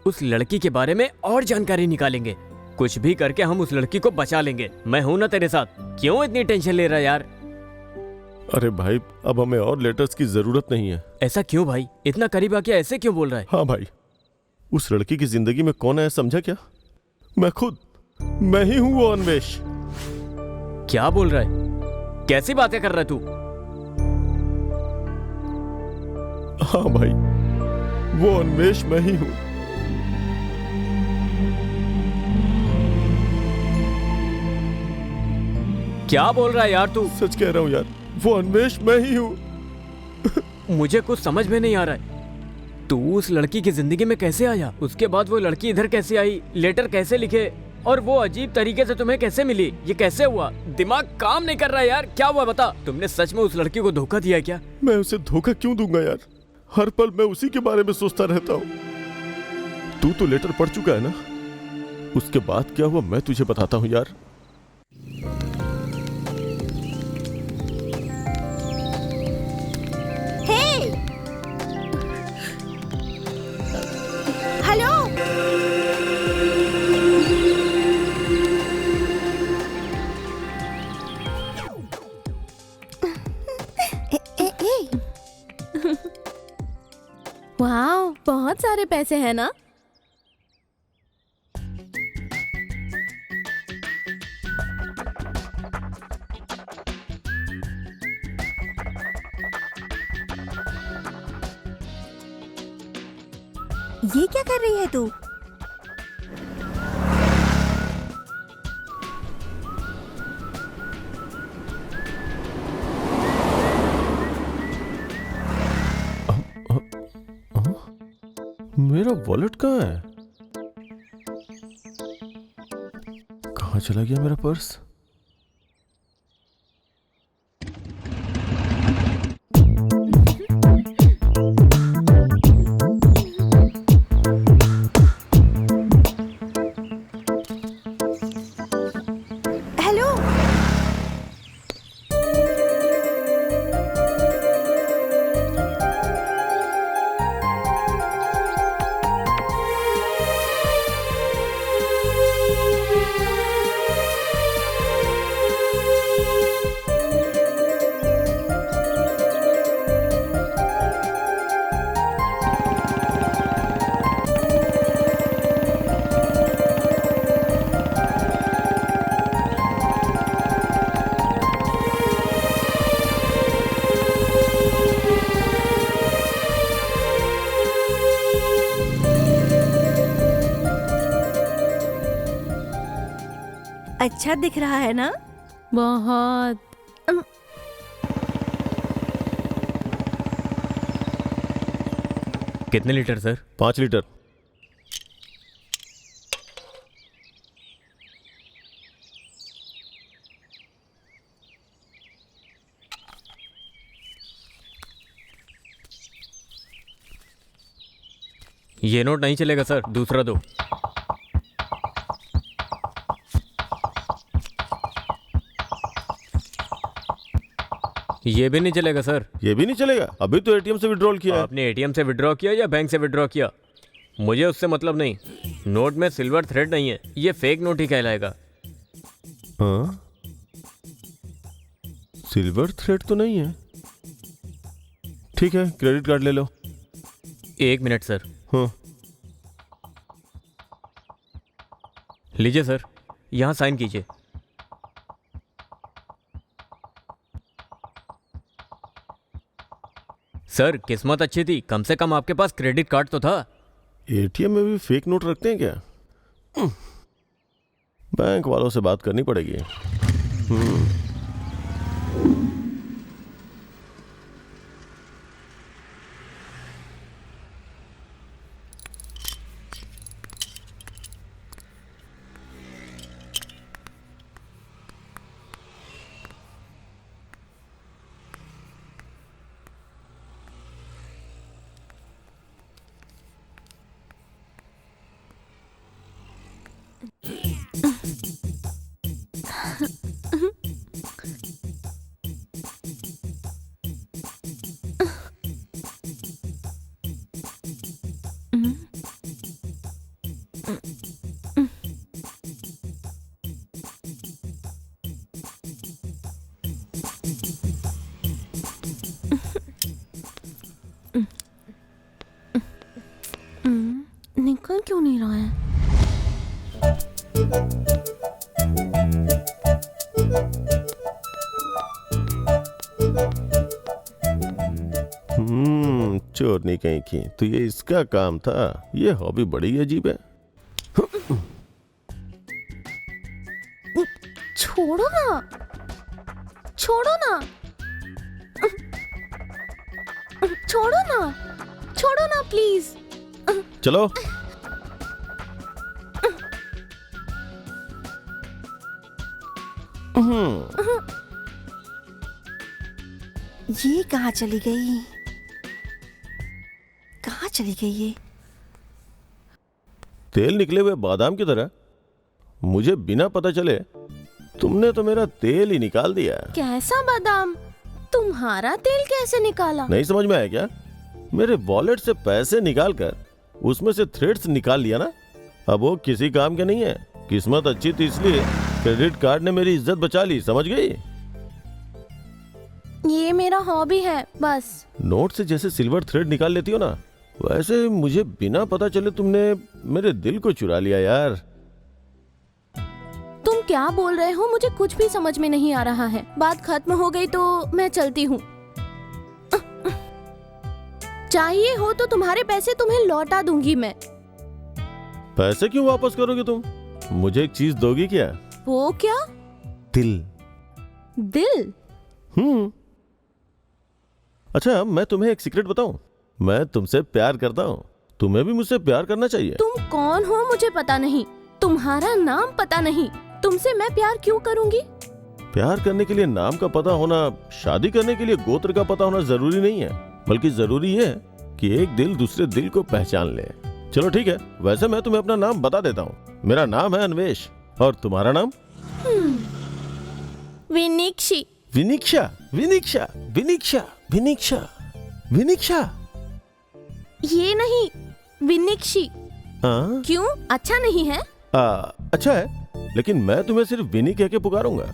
उस लड़की के बारे में और जानकारी निकालेंगे। कुछ भी करके हम उस लड़की को बचा लेंगे। मैं हूं ना तेरे साथ। क्यों इतनी टेंशन ले रहा है यार? अरे भाई, अब हमें और लेटर्स की जरूरत नहीं है। ऐसा क्यों भाई? इतना करीब आके ऐसे क्यों बोल रहा है? हाँ भाई, उस लड़की की जिंदगी में कौन है समझा क्या? मैं ही हूं वो अन्वेष। क्या बोल रहा है? कैसी बातें कर रहा है तू? हाँ भाई, वो अन्वेष मैं ही हूं। क्या बोल रहा है यार तू? सच कह रहा हूं यार, वो अन्वेष मैं ही हूं। मुझे कुछ समझ में नहीं आ रहा है। तू उस लड़की की जिंदगी में कैसे आया? उसके बाद वो लड़की इधर कैसे आई? लेटर कैसे लिखे? और वो अजीब तरीके से तुम्हें कैसे मिली? ये कैसे हुआ? दिमाग काम नहीं कर रहा है यार। क्या हुआ बता? तुमने सच में उस लड़की को धोखा दिया क्या? मैं उसे धोखा क्यों दूंगा यार? हर पल मैं उसी के बारे में सोचता रहता हूं। तू तो लेटर पढ़ चुका है ना? उसके बाद क्या हुआ मैं तुझे बताता हूं यार। हेलो, वाह, बहुत सारे पैसे हैं ना? ये क्या कर रही है तू? मेरा वॉलेट कहाँ है? कहाँ चला गया मेरा पर्स? हेलो, अच्छा दिख रहा है ना? बहुत। कितने लीटर सर? 5 लीटर। ये नोट नहीं चलेगा सर, दूसरा दो। ये भी नहीं चलेगा सर। ये भी नहीं चलेगा? अभी तो एटीएम से विड्रॉल किया है। आपने एटीएम से विड्रॉ किया या बैंक से विड्रॉ किया? मुझे उससे मतलब नहीं। नोट में सिल्वर थ्रेड नहीं है, ये फेक नोट ही कहलाएगा। हाँ, सिल्वर थ्रेड तो नहीं है। ठीक है, क्रेडिट कार्ड ले लो। 1 मिनट सर। हाँ, लीजिए सर, यहाँ साइन कीजिए। सर किस्मत अच्छी थी, कम से कम आपके पास क्रेडिट कार्ड तो था। एटीएम में भी फेक नोट रखते हैं क्या? बैंक वालों से बात करनी पड़ेगी। निकल क्यों नहीं रहा है? चोरनी कहीं की, तो ये इसका काम था। ये हॉबी बड़ी अजीब है। छोड़ो ना, छोड़ो ना, छोड़ो ना, छोड़ो ना प्लीज। चलो। ये कहाँ चली गई? कहाँ चली गई ये? तेल निकले हुए बादाम की तरह मुझे बिना पता चले तुमने तो मेरा तेल ही निकाल दिया। कैसा बादाम? तुम्हारा तेल कैसे निकाला? नहीं समझ में आया क्या? मेरे वॉलेट से पैसे निकाल कर उसमें से थ्रेड्स निकाल लिया ना। अब वो किसी काम के नहीं है। किस्मत अच्छी थी इसलिए क्रेडिट कार्ड ने मेरी इज्जत बचा ली, समझ गई? ये मेरा हॉबी है बस। नोट से जैसे सिल्वर थ्रेड निकाल लेती हो ना, वैसे मुझे बिना पता चले तुमने मेरे दिल को चुरा लिया यार। तुम क्या बोल रहे हो? मुझे कुछ भी समझ में नहीं आ रहा है। बात खत्म हो गई तो मैं चलती हूँ। चाहिए हो तो तुम्हारे पैसे तुम्हें लौटा दूंगी मैं। पैसे क्यों वापस करोगे तुम? मुझे एक चीज दोगी क्या? वो क्या? दिल। दिल? अच्छा, मैं तुम्हें एक सीक्रेट बताऊं? मैं तुमसे प्यार करता हूँ। तुम्हें भी मुझसे प्यार करना चाहिए। तुम कौन हो मुझे पता नहीं, तुम्हारा नाम पता नहीं, तुमसे मैं प्यार क्यों करूंगी? प्यार करने के लिए नाम का पता होना, शादी करने के लिए गोत्र का पता होना जरूरी नहीं है, बल्कि जरूरी है कि एक दिल दूसरे दिल को पहचान ले। चलो ठीक है, वैसे मैं तुम्हें अपना नाम बता देता हूँ। मेरा नाम है अन्वेश। और तुम्हारा नाम? विनिक्षी। विनिक्षा, विनिक्षा, विनिक्षा, विनिक्षा, विनिक्षा। ये नहीं, विनिक्षी। हाँ? क्यों? अच्छा नहीं है? अच्छा है, लेकिन मैं तुम्हें सिर्फ विनी कह के पुकारूंगा।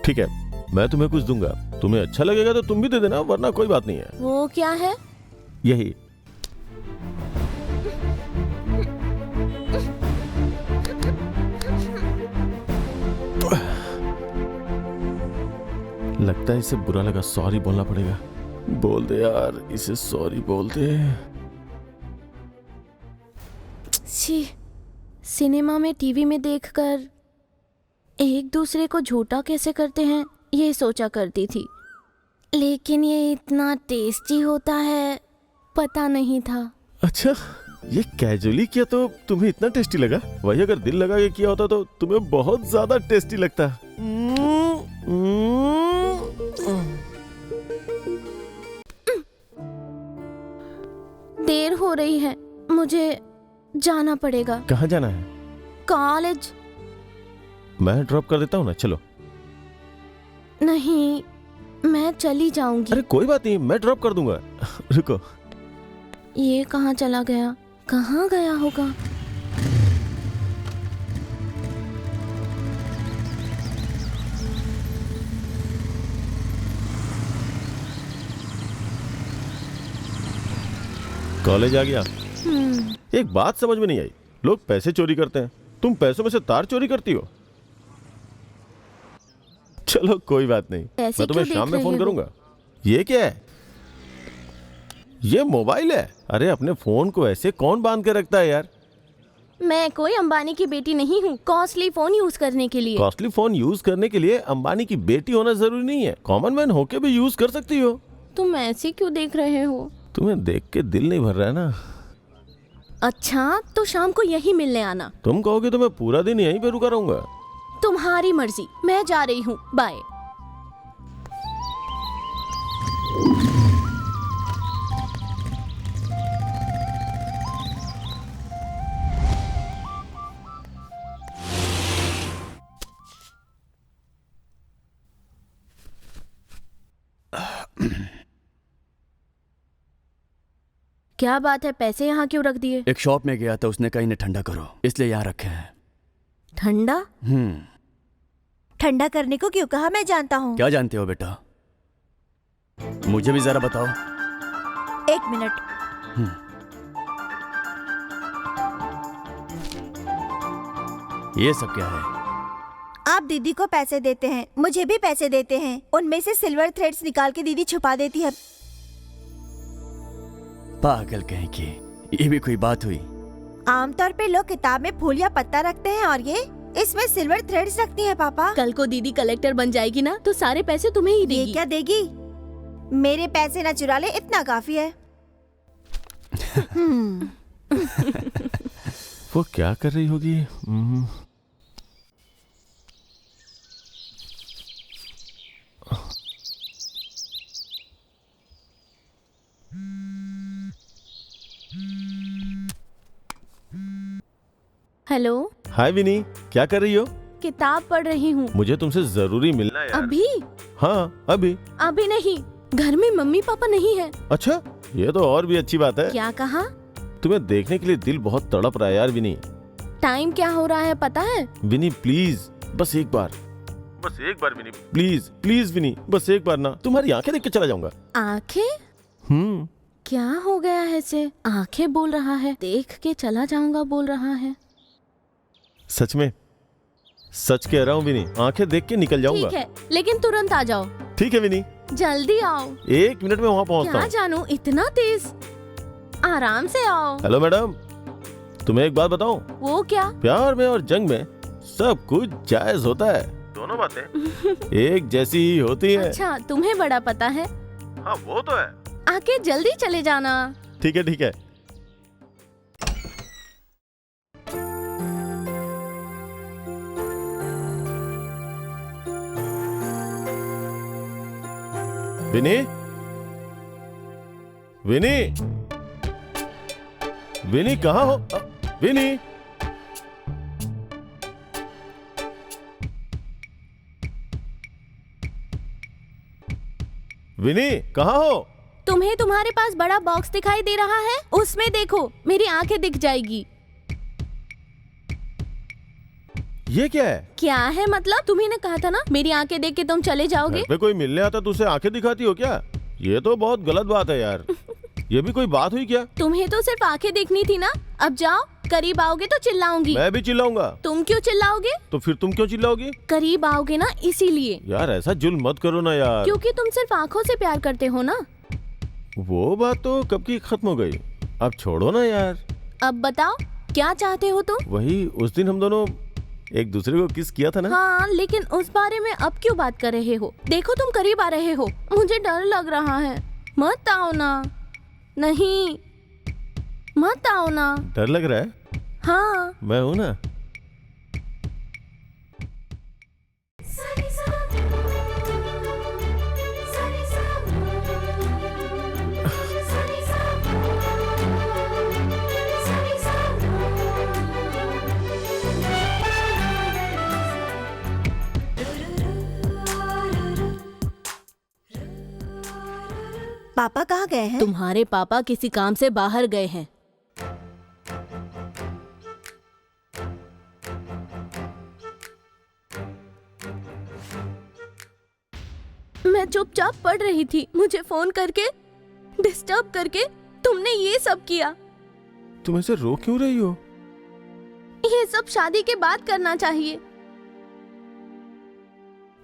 ठीक है, मैं तुम्हें कुछ दूंगा। तुम्हें अच्छा लगेगा तो तुम भी दे देना, वरना कोई बात नहीं है। वो क्या है? यही। लगता है इसे बुरा लगा, सॉरी बोलना पड़ेगा। बोल दे यार, इसे सॉरी बोल दे। छी, सिनेमा में, टीवी में देखकर एक दूसरे को झूठा कैसे करते हैं ये सोचा करती थी, लेकिन ये इतना टेस्टी होता है पता नहीं था। अच्छा, ये कैजुअली किया तो तुम्हें इतना टेस्टी लगा? वही अगर दिल लगा के किया होता तो तुम्हें बहुत ज्यादा टेस्टी लगता। देर हो रही है, मुझे जाना पड़ेगा। कहाँ जाना है? कॉलेज। मैं ड्रॉप कर देता हूँ ना, चलो। नहीं, मैं चली जाऊंगी। अरे कोई बात नहीं, मैं ड्रॉप कर दूंगा। रुको। ये कहाँ चला गया? कहाँ गया होगा? कॉलेज आ गया। एक बात समझ में नहीं आई, लोग पैसे चोरी करते हैं, तुम पैसों में से तार चोरी करती हो। चलो कोई बात नहीं, ऐसे मैं तुम्हें क्यों शाम देख में फोन रहे हो? करूंगा। ये क्या है? ये मोबाइल है। अरे अपने फोन को ऐसे कौन बांध के रखता है यार? मैं कोई अंबानी की बेटी नहीं हूँ कॉस्टली फोन यूज करने के लिए। कॉस्टली फोन यूज करने के लिए अंबानी की बेटी होना जरूरी नहीं है, कॉमन मैन होके भी यूज कर सकती हो। तुम ऐसे क्यों देख रहे हो? तुम्हें देख के दिल नहीं भर रहा है ना? अच्छा तो शाम को यही मिलने आना। तुम कहोगे तो मैं पूरा दिन यहीं पे रुका रहूंगा। तुम्हारी मर्जी, मैं जा रही हूँ, बाय। क्या बात है, पैसे यहाँ क्यों रख दिए? एक शॉप में गया था, उसने कहा इन्हें ठंडा करो, इसलिए यहाँ रखे हैं। ठंडा? ठंडा करने को क्यों कहा, मैं जानता हूँ। क्या जानते हो बेटा? मुझे भी जरा बताओ। 1 मिनट। ये सब क्या है? आप दीदी को पैसे देते हैं, मुझे भी पैसे देते हैं, उनमें से सिल्वर थ्रेड्स निकाल के दीदी छुपा देती है। पागल कहीं की, ये भी कोई बात हुई? आमतौर पे लोग किताब में फूल या पत्ता रखते हैं और ये इसमें सिल्वर थ्रेड्स रखती है पापा। कल को दीदी कलेक्टर बन जाएगी ना तो सारे पैसे तुम्हें ही ये देगी। क्या देगी? मेरे पैसे न चुरा ले, इतना काफी है। वो क्या कर रही होगी? हेलो। हाय विनी, क्या कर रही हो? किताब पढ़ रही हूँ। मुझे तुमसे जरूरी मिलना है यार। अभी? हाँ अभी। अभी नहीं, घर में मम्मी पापा नहीं है। अच्छा, ये तो और भी अच्छी बात है। क्या कहा? तुम्हें देखने के लिए दिल बहुत तड़प रहा है यार विनी। टाइम क्या हो रहा है पता है? विनी प्लीज, बस एक बार विनी, प्लीज प्लीज विनी, बस एक बार ना, तुम्हारी आंखें देख के चला जाऊंगा। आंखें? क्या हो गया है इसे? आंखें बोल रहा है, देख के चला जाऊंगा बोल रहा है। सच में, सच कह रहा हूँ विनी, आंखें देख के निकल जाऊंगा। ठीक है, लेकिन तुरंत आ जाओ। ठीक है विनी, जल्दी आओ। 1 मिनट में वहाँ पहुँचता क्या हूँ। जानू इतना तेज? आराम से आओ। हेलो मैडम, तुम्हें एक बात बताऊं? वो क्या? प्यार में और जंग में सब कुछ जायज होता है, दोनों बातें एक जैसी ही होती हैं। अच्छा, तुम्हें बड़ा पता है। हाँ वो तो है। आके जल्दी चले जाना। ठीक है ठीक है। विनी, विनी, विनी कहाँ हो? विनी, विनी कहाँ हो? तुम्हें तुम्हारे पास बड़ा बॉक्स दिखाई दे रहा है, उसमें देखो, मेरी आंखें दिख जाएगी। ये क्या है? क्या है मतलब? तुम्ही ने कहा था ना मेरी आंखें देख के तुम चले जाओगे। घर पे कोई मिलने आता तो उसे आंखें दिखाती हो क्या? ये तो बहुत गलत बात है यार। ये भी कोई बात हुई क्या? तुम्हें तो सिर्फ आंखें देखनी थी ना। अब जाओ, करीब आओगे तो चिल्लाऊंगी। मैं भी चिल्लाऊंगा। तुम क्यों चिल्लाओगे? तो फिर तुम क्यों चिल्लाओगी? करीब आओगे ना इसीलिए। यार ऐसा जुल्म मत करो ना यार। क्योंकि तुम सिर्फ आंखों से प्यार करते हो ना। वो बात तो कब की खत्म हो गई, अब छोड़ो ना यार। अब बताओ क्या चाहते हो तुम? वही उस दिन हम दोनों एक दूसरे को किस किया था ना। हाँ, लेकिन उस बारे में अब क्यों बात कर रहे हो? देखो तुम करीब आ रहे हो, मुझे डर लग रहा है। मत आओ ना। नहीं, मत आओ ना। डर लग रहा है? हाँ। मैं हूं ना। पापा कहाँ गए हैं? तुम्हारे पापा किसी काम से बाहर गए हैं। मैं चुपचाप पढ़ रही थी, मुझे फोन करके डिस्टर्ब करके तुमने ये सब किया। तुम ऐसे रो क्यों रही हो? ये सब शादी के बाद करना चाहिए।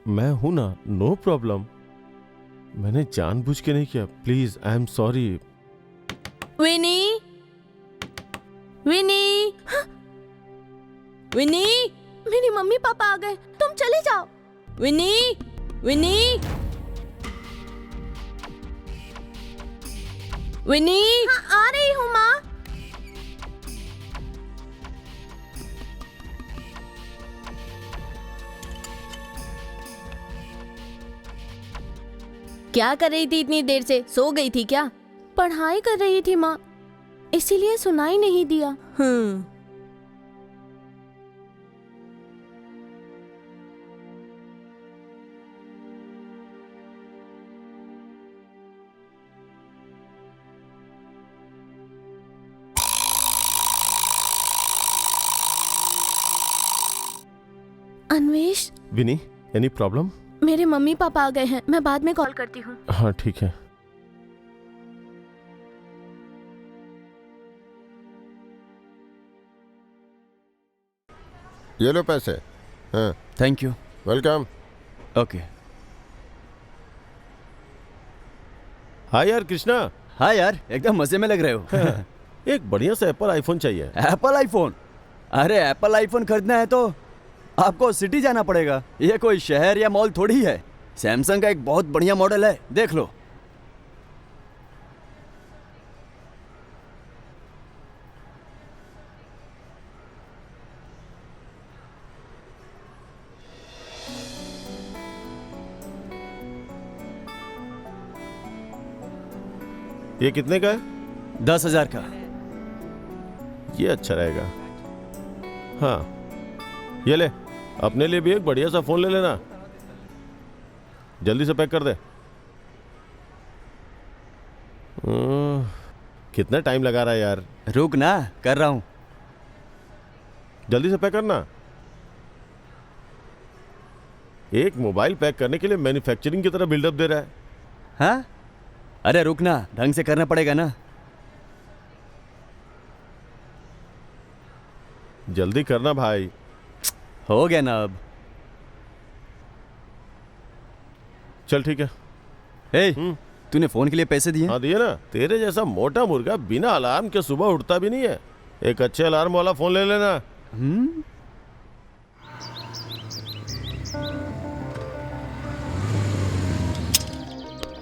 मैं हूं ना, नो प्रॉब्लम। मैंने जानबूझ के नहीं किया। Please, I am sorry. Vini, Vini, Vini, मेरी मम्मी पापा आ गए, तुम चले जाओ। विनी, विनी, विनी, हाँ, आ रही हूँ माँ। क्या कर रही थी इतनी देर से? सो गई थी क्या? पढ़ाई कर रही थी माँ, इसीलिए सुनाई नहीं दिया। अन्वेश, विनी, एनी प्रॉब्लम? मेरे मम्मी पापा आ गए हैं, मैं बाद में कॉल करती हूँ। हाँ ठीक है। ये लो पैसे। हाँ, थैंक यू। वेलकम। ओके। हाँ यार कृष्णा, हाँ यार, एकदम मजे में लग रहे हो। एक बढ़िया सा एप्पल आईफोन चाहिए। Apple iPhone? अरे एप्पल आईफोन खरीदना है तो आपको सिटी जाना पड़ेगा। ये कोई शहर या मॉल थोड़ी है। सैमसंग का एक बहुत बढ़िया मॉडल है, देख लो। ये कितने का है? 10,000 का। ये अच्छा रहेगा। हाँ, ये ले, अपने लिए भी एक बढ़िया सा फोन ले लेना। जल्दी से पैक कर दे। कितना टाइम लगा रहा है यार? रुक ना, कर रहा हूं। जल्दी से पैक करना। एक मोबाइल पैक करने के लिए मैन्युफैक्चरिंग की तरह बिल्डअप दे रहा है। हाँ? अरे रुक ना, ढंग से करना पड़ेगा ना। जल्दी करना भाई। हो गया ना अब। चल ठीक है। हे, तूने फोन के लिए पैसे दिए? हाँ दिए ना। तेरे जैसा मोटा मुर्गा बिना अलार्म के सुबह उठता भी नहीं है। एक अच्छे अलार्म वाला फोन ले लेना।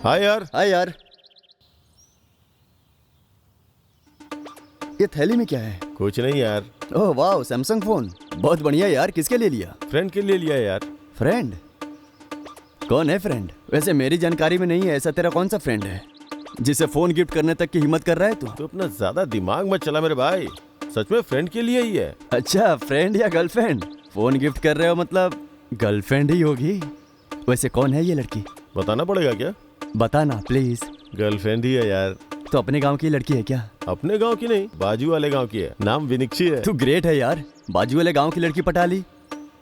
हाँ यार। हाँ यार। ये थैली में क्या है? कुछ नहीं यार, ओह वाह, सैमसंग फोन बहुत बढ़िया यार। किसके लिए लिया? फ्रेंड के लिए लिया यार। फ्रेंड? कौन है फ्रेंड? वैसे मेरी जानकारी में नहीं है। ऐसा तेरा कौन सा फ्रेंड है जिसे फोन गिफ्ट करने तक की हिम्मत कर रहा है तू? तो अपना ज्यादा दिमाग मत चला मेरे भाई, सच में फ्रेंड के लिए ही है। अच्छा, फ्रेंड या गर्लफ्रेंड? फोन गिफ्ट कर रहे हो मतलब गर्लफ्रेंड ही होगी। वैसे कौन है ये लड़की? बताना पड़ेगा क्या? बताना प्लीज। गर्लफ्रेंड ही है यार। तो अपने गांव की लड़की है क्या? अपने गांव की नहीं, बाजू वाले गांव की है। नाम विनिक्षी है। तू ग्रेट है यार, बाजू वाले गांव की लड़की पटा ली।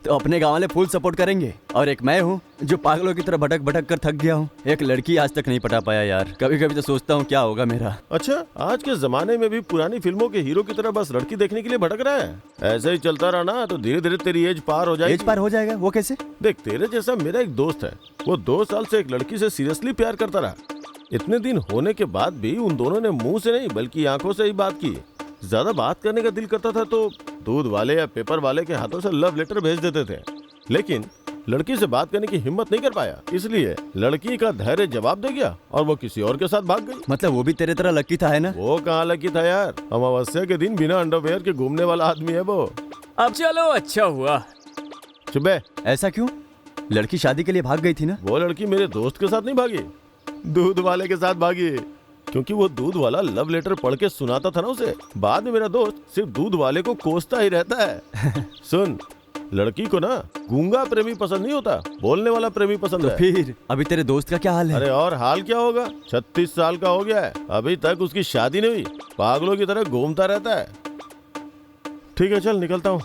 तो अपने गांव वाले फुल सपोर्ट करेंगे। और एक मैं हूँ जो पागलों की तरह भटक भटक कर थक गया हूँ। एक लड़की आज तक नहीं पटा पाया यार। कभी कभी तो सोचता हूँ क्या होगा मेरा। अच्छा, आज के जमाने में भी पुरानी फिल्मों के हीरो की तरह बस लड़की देखने के लिए भटक रहा है? ऐसे ही चलता रहा ना तो धीरे धीरे तेरी एज पार हो जाएगी। एज पार हो जाएगा? वो कैसे? देख, तेरे जैसा मेरा एक दोस्त है, वो 2 साल से एक लड़की से सीरियसली प्यार करता रहा। इतने दिन होने के बाद भी उन दोनों ने मुंह से नहीं बल्कि आंखों से ही बात की। ज्यादा बात करने का दिल करता था तो दूध वाले या पेपर वाले के हाथों से लव लेटर भेज देते थे, लेकिन लड़की से बात करने की हिम्मत नहीं कर पाया। इसलिए लड़की का धैर्य जवाब दे गया और वो किसी और के साथ भाग गई। मतलब वो भी तेरे तरह लकी था, है ना? वो कहाँ लकी था यार, अमावस्या के दिन बिना अंडरवेयर के घूमने वाला आदमी है वो। अब चलो, अच्छा हुआ। चुप। ऐसा क्यों? लड़की शादी के लिए भाग गई थी ना? वो लड़की मेरे दोस्त के साथ नहीं भागी, दूध वाले के साथ भागी। क्योंकि वो दूध वाला लव लेटर पढ़ के सुनाता था ना उसे। बाद में मेरा दोस्त सिर्फ दूध वाले को कोसता ही रहता है। सुन, लड़की को ना गूंगा प्रेमी पसंद नहीं होता, बोलने वाला प्रेमी पसंद तो है। फिर अभी तेरे दोस्त का क्या हाल है? अरे और हाल क्या होगा, 36 साल का हो गया है, अभी तक उसकी शादी नहीं हुई, पागलों की तरह घूमता रहता है। ठीक है चल निकलता हूँ।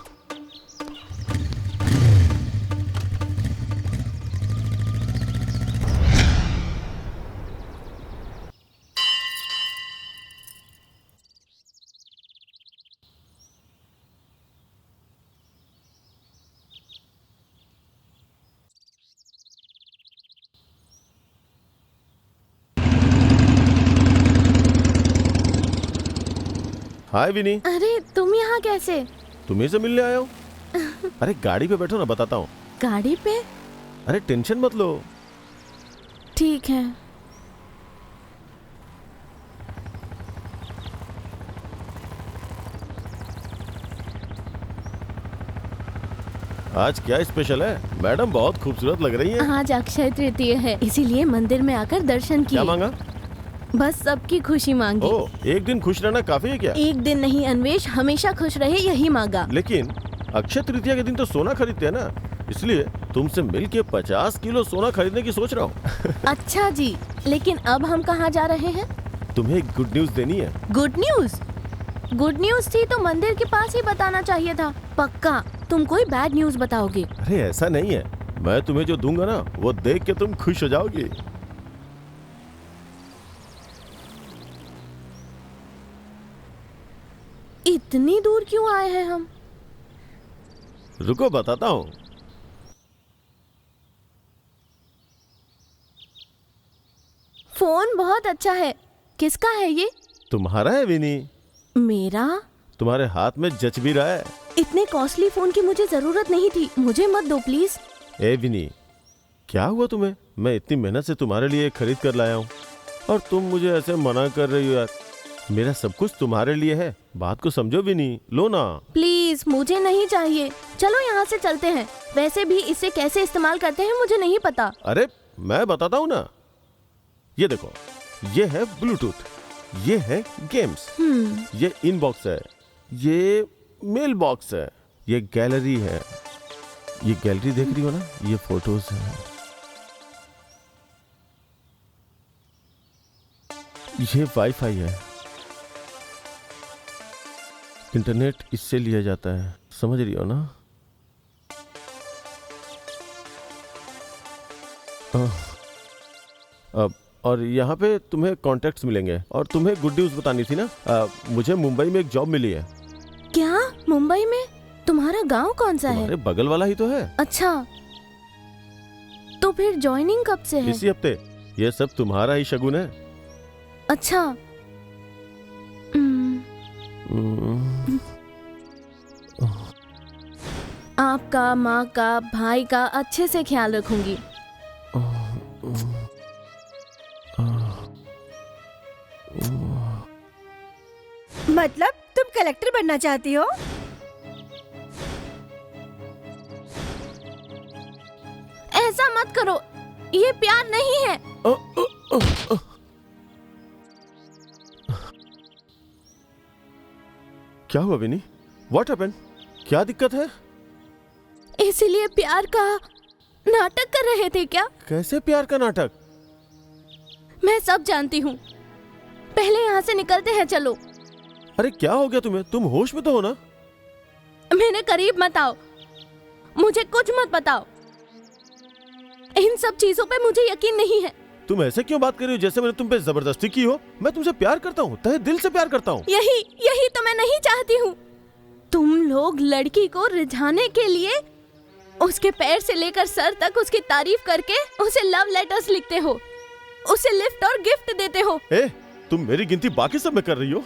हाय विनी। अरे तुम यहाँ कैसे? तुम्ही से मिलने आया हूँ। अरे गाड़ी पे बैठो ना, बताता हूँ। गाड़ी पे? अरे टेंशन मत लो। ठीक है। आज क्या स्पेशल है? मैडम बहुत खूबसूरत लग रही हैं। आज अक्षय तृतीया है, इसीलिए मंदिर में आकर दर्शन किए। क्या मांगा? बस सबकी खुशी मांगी। ओ, एक दिन खुश रहना काफी है क्या? एक दिन नहीं अन्वेष, हमेशा खुश रहे यही मांगा। लेकिन अक्षय तृतीया के दिन तो सोना खरीदते हैं ना, इसलिए तुमसे मिलके 50 किलो सोना खरीदने की सोच रहा हूँ। अच्छा जी, लेकिन अब हम कहाँ जा रहे हैं? तुम्हें एक गुड न्यूज देनी है। Good news? गुड न्यूज थी तो मंदिर के पास ही बताना चाहिए था। पक्का तुम कोई बैड न्यूज बताओगे? अरे ऐसा नहीं है, मैं तुम्हें जो दूंगा ना वो देख के तुम खुश हो जाओगी। इतनी दूर क्यों आए हैं हम? रुको बताता हूँ। फोन बहुत अच्छा है, किसका है ये? तुम्हारा है विनी। मेरा? तुम्हारे हाथ में जच भी रहा है। इतने कॉस्टली फोन की मुझे जरूरत नहीं थी, मुझे मत दो प्लीज। ए विनी, क्या हुआ तुम्हें? मैं इतनी मेहनत से तुम्हारे लिए खरीद कर लाया हूँ और तुम मुझे ऐसे मना कर रही हो यार। मेरा सब कुछ तुम्हारे लिए है, बात को समझो विनी, लो ना। प्लीज मुझे नहीं चाहिए, चलो यहाँ से चलते हैं। वैसे भी इसे कैसे इस्तेमाल करते हैं मुझे नहीं पता। अरे मैं बताता हूँ ना, ये देखो, ये है ब्लूटूथ, ये है गेम्स, ये इनबॉक्स है, ये मेल बॉक्स है, ये गैलरी है, ये गैलरी देख रही हो ना, ये फोटोज है, ये वाईफाई है, इंटरनेट इससे लिया जाता है, समझ रही हो ना? अब और यहाँ पे तुम्हें कॉन्टेक्ट्स मिलेंगे। और तुम्हें गुड न्यूज बतानी थी ना, मुझे मुंबई में एक जॉब मिली है। क्या? मुंबई में? तुम्हारा गांव कौन सा है? तुम्हारे बगल वाला ही तो है। अच्छा, तो फिर ज्वाइनिंग कब से है? इसी हफ्ते। ये सब तुम्हारा ही शगुन है। अच्छा। आपका, माँ का, भाई का अच्छे से ख्याल रखूंगी। मतलब तुम कलेक्टर बनना चाहती हो? ऐसा मत करो, ये प्यार नहीं है। क्या हुआ विनी? What happened? क्या दिक्कत है? इसीलिए प्यार का नाटक कर रहे थे क्या? कैसे प्यार का नाटक? मैं सब जानती हूँ, पहले यहाँ से निकलते हैं, चलो। अरे क्या हो गया तुम्हें? तुम होश में तो हो ना? मेरे करीब मत आओ, मुझे कुछ मत बताओ, इन सब चीजों पे मुझे यकीन नहीं है। तुम ऐसे क्यों बात कर रही हो जैसे मैंने तुम पे जबरदस्ती की हो? मैं तुमसे प्यार करता हूँ, तहे दिल से प्यार करता हूँ। यही तो मैं नहीं चाहती हूँ। तुम लोग लड़की को रिझाने के लिए उसके पैर से लेकर सर तक उसकी तारीफ करके उसे लव लेटर्स लिखते हो, उसे लिफ्ट और गिफ्ट देते हो। ए, तुम मेरी गिनती बाकी सब में कर रही हो।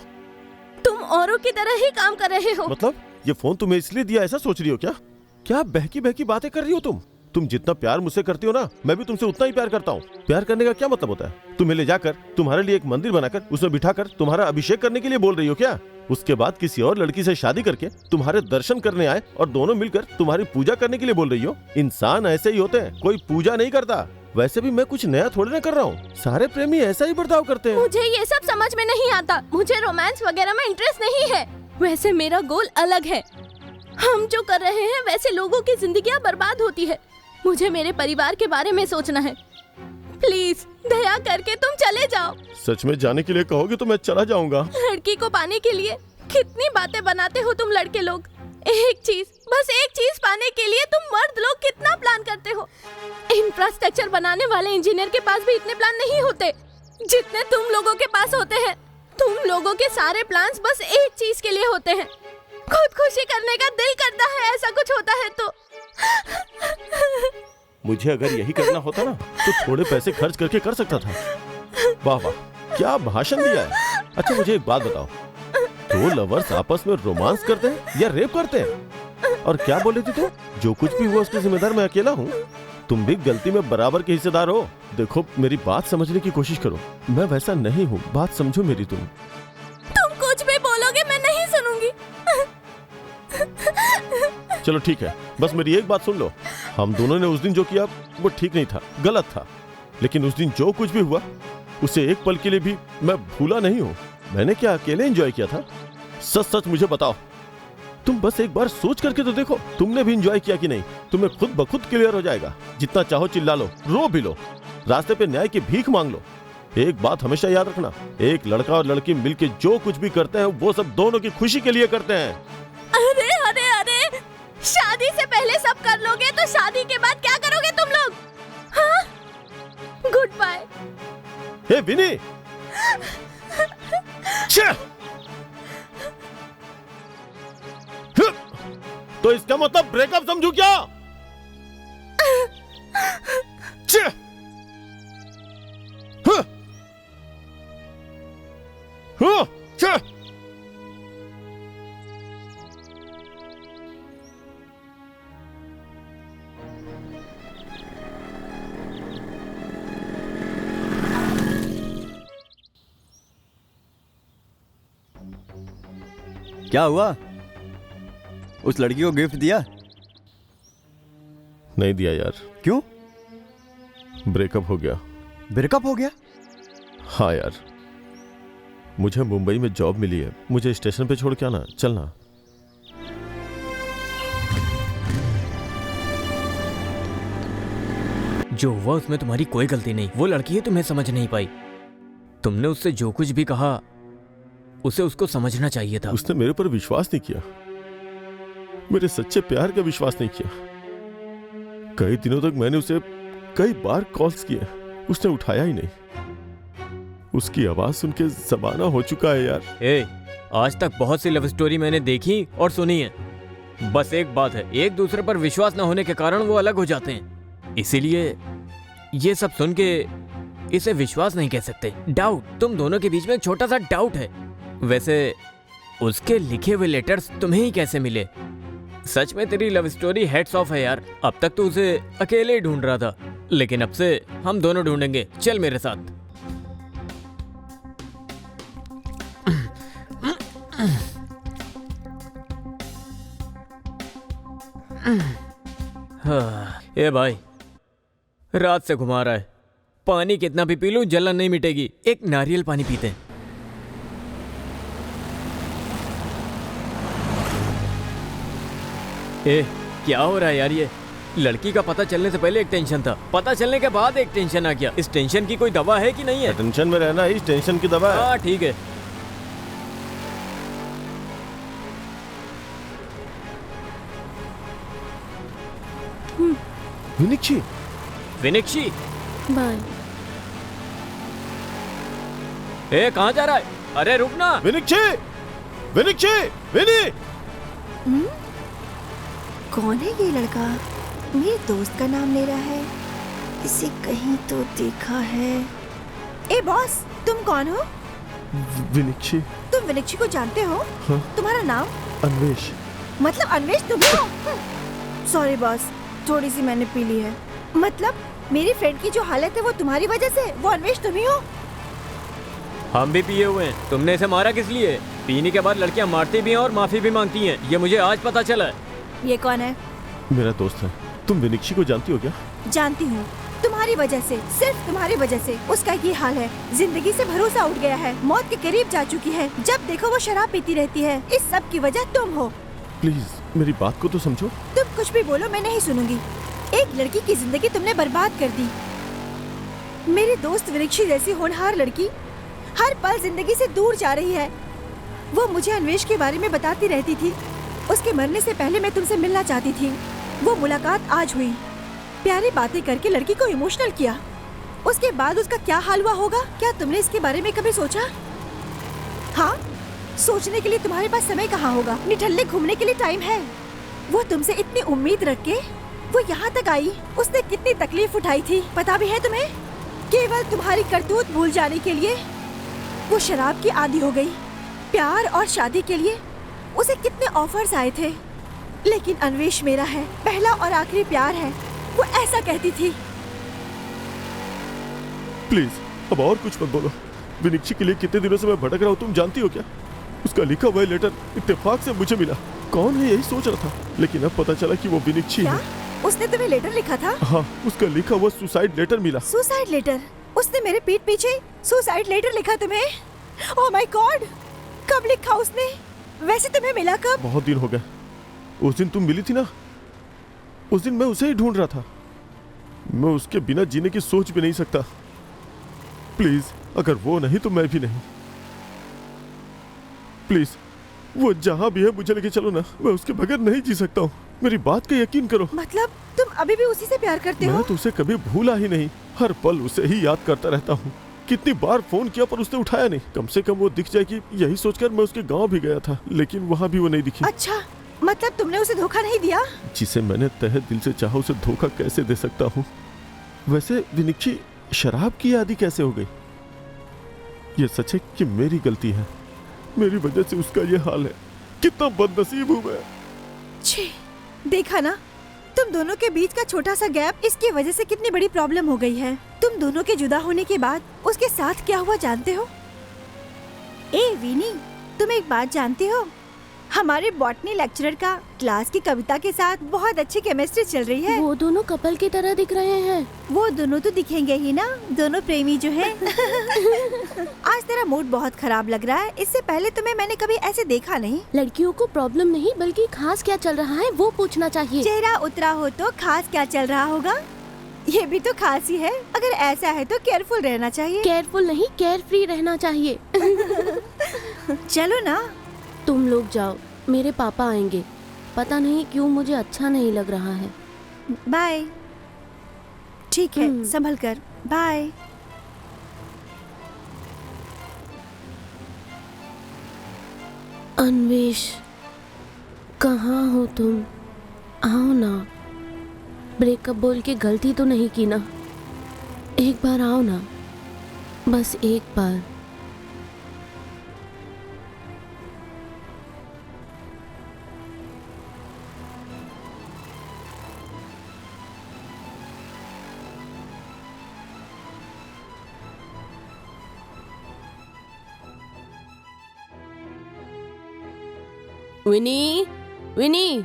तुम औरों की तरह ही काम कर रहे हो। मतलब ये फोन तुम्हें इसलिए दिया, ऐसा सोच रही हो क्या? क्या बहकी बहकी बातें कर रही हो तुम जितना प्यार मुझसे करती हो ना, मैं भी तुमसे उतना ही प्यार करता हूँ। प्यार करने का क्या मतलब होता है? तुम्हें ले जाकर तुम्हारे लिए एक मंदिर बनाकर उसमें बिठाकर तुम्हारा अभिषेक करने के लिए बोल रही हो क्या? उसके बाद किसी और लड़की से शादी करके तुम्हारे दर्शन करने आए और दोनों मिलकर तुम्हारी पूजा करने के लिए बोल रही हो? इंसान ऐसे ही होते हैं, कोई पूजा नहीं करता। वैसे भी मैं कुछ नया थोड़ी ना कर रहा हूँ, सारे प्रेमी ऐसा ही बर्ताव करते हैं। मुझे ये सब समझ में नहीं आता, मुझे रोमांस वगैरह में इंटरेस्ट नहीं है। वैसे मेरा गोल अलग है, हम जो कर रहे हैं वैसे लोगों की जिंदगियां बर्बाद होती है। मुझे मेरे परिवार के बारे में सोचना है। प्लीज दया करके तुम चले जाओ। सच में जाने के लिए कहोगे तो मैं चला जाऊंगा। लड़की को पाने के लिए कितनी बातें बनाते हो तुम लड़के लोग। एक चीज, बस एक चीज पाने के लिए तुम मर्द लोग कितना प्लान करते हो। इंफ्रास्ट्रक्चर बनाने वाले इंजीनियर के पास भी इतने प्लान नहीं होते जितने तुम लोगों के पास होते हैं। तुम लोगों के सारे प्लान्स बस एक चीज के लिए होते हैं, खुदकुशी करने का दिल करता है ऐसा कुछ होता है तो। मुझे अगर यही करना होता ना तो थोड़े पैसे खर्च करके कर सकता था। वाह वाह, क्या भाषण दिया है। अच्छा मुझे एक बात बताओ, दो लवर्स आपस में रोमांस करते हैं या रेप करते हैं? और क्या बोले थे तुम? जो कुछ भी हुआ उसके जिम्मेदार मैं अकेला हूँ। तुम भी गलती में बराबर के हिस्सेदार हो। देखो मेरी बात समझने की कोशिश करो, मैं वैसा नहीं हूँ, बात समझो मेरी। तुम कुछ भी बोलोगे मैं नहीं सुनूंगी। चलो ठीक है, बस मेरी एक बात सुन लो। हम दोनों ने उस दिन जो किया वो ठीक नहीं था, गलत था। लेकिन उस दिन जो कुछ भी हुआ उसे एक पल के लिए भी मैं भूला नहीं हूँ। मैंने क्या अकेले एंजॉय किया था? सच सच मुझे बताओ। तुम बस एक बार सोच करके तो देखो, तुमने भी एंजॉय किया कि नहीं? तुम्हें खुद ब खुद क्लियर हो जाएगा। जितना चाहो चिल्ला लो, रो भी लो, रास्ते पे न्याय की भीख मांग लो। एक बात हमेशा याद रखना, एक लड़का और लड़की मिलके जो कुछ भी करते हैं वो सब दोनों की खुशी के लिए करते हैं। अरे अरे अरे, शादी से पहले सब कर लोगे तो शादी के बाद क्या करोगे तुम लोग? हाँ? Good bye. हे विनी, तो इसका मतलब ब्रेकअप समझू क्या? क्या हुआ? उस लड़की को गिफ्ट दिया? नहीं दिया यार। क्यों? ब्रेकअप हो गया। ब्रेकअप हो गया? हाँ यार, मुझे मुंबई में जॉब मिली है, मुझे स्टेशन पे छोड़ के आना, चलना। जो हुआ उसमें तुम्हारी कोई गलती नहीं। वो लड़की है तुम्हें समझ नहीं पाई। तुमने उससे जो कुछ भी कहा उसे उसको समझना चाहिए था। उसने मेरे पर विश्वास नहीं किया, मेरे सच्चे प्यार का विश्वास नहीं किया। कई दिनों तक मैंने उसे कई बार कॉल्स किए, उसने उठाया ही नहीं। उसकी आवाज सुन के ज़माना हो चुका है यार। आज तक बहुत सी लव स्टोरी मैंने देखी और सुनी है। बस एक बात है, एक दूसरे पर विश्वास न होने के कारण वो अलग हो जाते हैं। इसीलिए ये सब सुन के इसे विश्वास नहीं कह सकते। डाउट, तुम दोनों के बीच में एक छोटा सा डाउट है। वैसे उसके लिखे हुए लेटर्स तुम्हें ही कैसे मिले? सच में तेरी लव स्टोरी हेड्स ऑफ है यार। अब तक तो उसे अकेले ही ढूंढ रहा था, लेकिन अब से हम दोनों ढूंढेंगे। चल मेरे साथ। ए भाई, रात से घुमा रहा है, पानी कितना भी पी लूं जलन नहीं मिटेगी। एक नारियल पानी पीते हैं। क्या हो रहा है यार? ये लड़की का पता चलने से पहले एक टेंशन था, पता चलने के बाद एक टेंशन आ गया। इस टेंशन की कोई दवा है कि नहीं है? टेंशन में रहना इस टेंशन की दवा है। हाँ ठीक है। विनिक्षी, विनिक्षी, बाय। कहाँ जा रहा है? अरे रुकना। विनिक्षी, विनिक्षी, विनी। कौन है ये लड़का? मेरे दोस्त का नाम ले रहा है, इसे कहीं तो देखा है। ए बॉस, तुम कौन हो? विनिक्षी। तुम विनिक्षी को जानते हो? हाँ? तुम्हारा नाम? अन्वेष। मतलब अन्वेष तुम हो? सॉरी बॉस, थोड़ी सी मैंने पी ली है। मतलब मेरी फ्रेंड की जो हालत है वो तुम्हारी वजह से? वो अन्वेष तुम ही हो? हम भी पिए हुए हैं। तुमने इसे मारा किस लिए? पीने के बाद लड़कियां मारती भी हैं और माफी भी मांगती हैं, ये मुझे आज पता चला है। ये कौन है? मेरा दोस्त है। तुम विनिक्षी को जानती हो क्या? जानती हूँ, तुम्हारी वजह से, सिर्फ तुम्हारी वजह से उसका ये हाल है। जिंदगी से भरोसा उठ गया है, मौत के करीब जा चुकी है। जब देखो वो शराब पीती रहती है। इस सब की वजह तुम हो। प्लीज मेरी बात को तो समझो। तुम कुछ भी बोलो, मैं नहीं सुनूंगी। एक लड़की की जिंदगी तुमने बर्बाद कर दी। मेरी दोस्त विनिक्षी जैसी होनहार लड़की हर पल जिंदगी से दूर जा रही है। वो मुझे अन्वेष के बारे में बताती रहती थी। उसके मरने से पहले मैं तुमसे मिलना चाहती थी। वो मुलाकात आज हुई। प्यारी बातें करके लड़की को इमोशनल किया। उसके बाद उसका क्या हाल हुआ होगा? क्या तुमने इसके बारे में कभी सोचा? हाँ, सोचने के लिए तुम्हारे पास समय कहाँ होगा? निठल्ले घूमने के लिए टाइम है। वो तुमसे इतनी उम्मीद रख के वो यहाँ तक आई। उसने कितनी तकलीफ उठाई थी, पता भी है तुम्हें? केवल तुम्हारी करतूत भूल जाने के लिए वो शराब की आदी हो गई। प्यार और शादी के लिए उसे कितने ऑफर्स आए थे, लेकिन अन्वेष मेरा है, पहला और आखिरी प्यार है, वो ऐसा कहती थी। प्लीज अब और कुछ मत बोलो। विनिक्षी के लिए कितने दिनों से मैं भटक रहा हूँ, तुम जानती हो क्या? उसका लिखा हुआ लेटर इत्तेफाक से मुझे मिला। कौन है यही सोच रहा था, लेकिन अब पता चला कि वो विनिक्षी है। उसने तुम्हें लेटर लिखा था? हाँ, उसका लिखा हुआ सुसाइड लेटर मिला। Suicide letter? उसने मेरे पीठ पीछे सुसाइड लेटर लिखा तुम्हें? ओह माय गॉड, कब लिखा उसने? वैसे तुम्हें मिला कब? बहुत दिन हो गए। उस दिन तुम मिली थी ना, उस दिन मैं उसे ही ढूंढ रहा था। मैं उसके बिना जीने की सोच भी नहीं सकता। प्लीज, अगर वो नहीं तो मैं भी नहीं। प्लीज, वो जहां भी है मुझे लेके चलो ना। मैं उसके बगैर नहीं जी सकता हूँ। मेरी बात का यकीन करो। मतलब तुम अभी भी उसी से प्यार करते हो? मैं तो उसे कभी भूला ही नहीं। हर पल उसे ही याद करता रहता हूँ। कितनी बार फोन किया पर उसने उठाया नहीं। कम से कम वो दिख जाएगी, यही सोचकर मैं उसके गांव भी गया था, लेकिन वहाँ भी वो नहीं दिखी। अच्छा, मतलब तुमने उसे धोखा नहीं दिया? जिसे मैंने तहे दिल से चाहा उसे धोखा कैसे दे सकता हूँ? वैसे विनिक्षी शराब की आदी कैसे हो गई? ये सच है कि मेरी गलती है। मेरी वजह से उसका ये हाल है। कितना बदनसीब हूँ मैं। छी, देखा ना, तुम दोनों के बीच का छोटा सा गैप, इसकी वजह से कितनी बड़ी प्रॉब्लम हो गई है। तुम दोनों के जुदा होने के बाद उसके साथ क्या हुआ जानते हो? ए विनी, तुम एक बात जानती हो? हमारे बॉटनी लेक्चरर का क्लास की कविता के साथ बहुत अच्छी केमिस्ट्री चल रही है। वो दोनों कपल की तरह दिख रहे हैं। वो दोनों तो दिखेंगे ही ना, दोनों प्रेमी जो हैं। आज तेरा मूड बहुत खराब लग रहा है। इससे पहले तुम्हें मैंने कभी ऐसे देखा नहीं। लड़कियों को प्रॉब्लम नहीं बल्कि खास क्या चल रहा है वो पूछना चाहिए। चेहरा उतरा हो तो खास क्या चल रहा होगा? ये भी तो खास ही है। अगर ऐसा है तो केयरफुल रहना चाहिए। केयरफुल नहीं, केयर फ्री रहना चाहिए। चलो ना। तुम लोग जाओ, मेरे पापा आएंगे। पता नहीं क्यों मुझे अच्छा नहीं लग रहा है। बाय। ठीक है, संभल कर। बाय। अन्वेष, कहाँ हो तुम? आओ ना। ब्रेकअप बोल के गलती तो नहीं की ना? एक बार आओ ना, बस एक बार। विनी, विनी,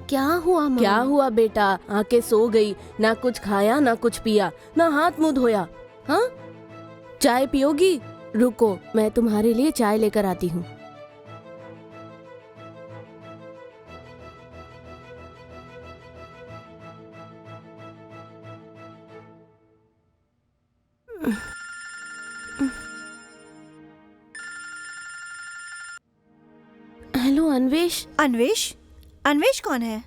क्या हुआ माँ? क्या हुआ बेटा? आके सो गई, ना कुछ खाया ना कुछ पिया, ना हाथ मुंह धोया। हाँ, चाय पियोगी? रुको, मैं तुम्हारे लिए चाय लेकर आती हूँ। हेलो अन्वेष। अन्वेष? अन्वेष कौन है?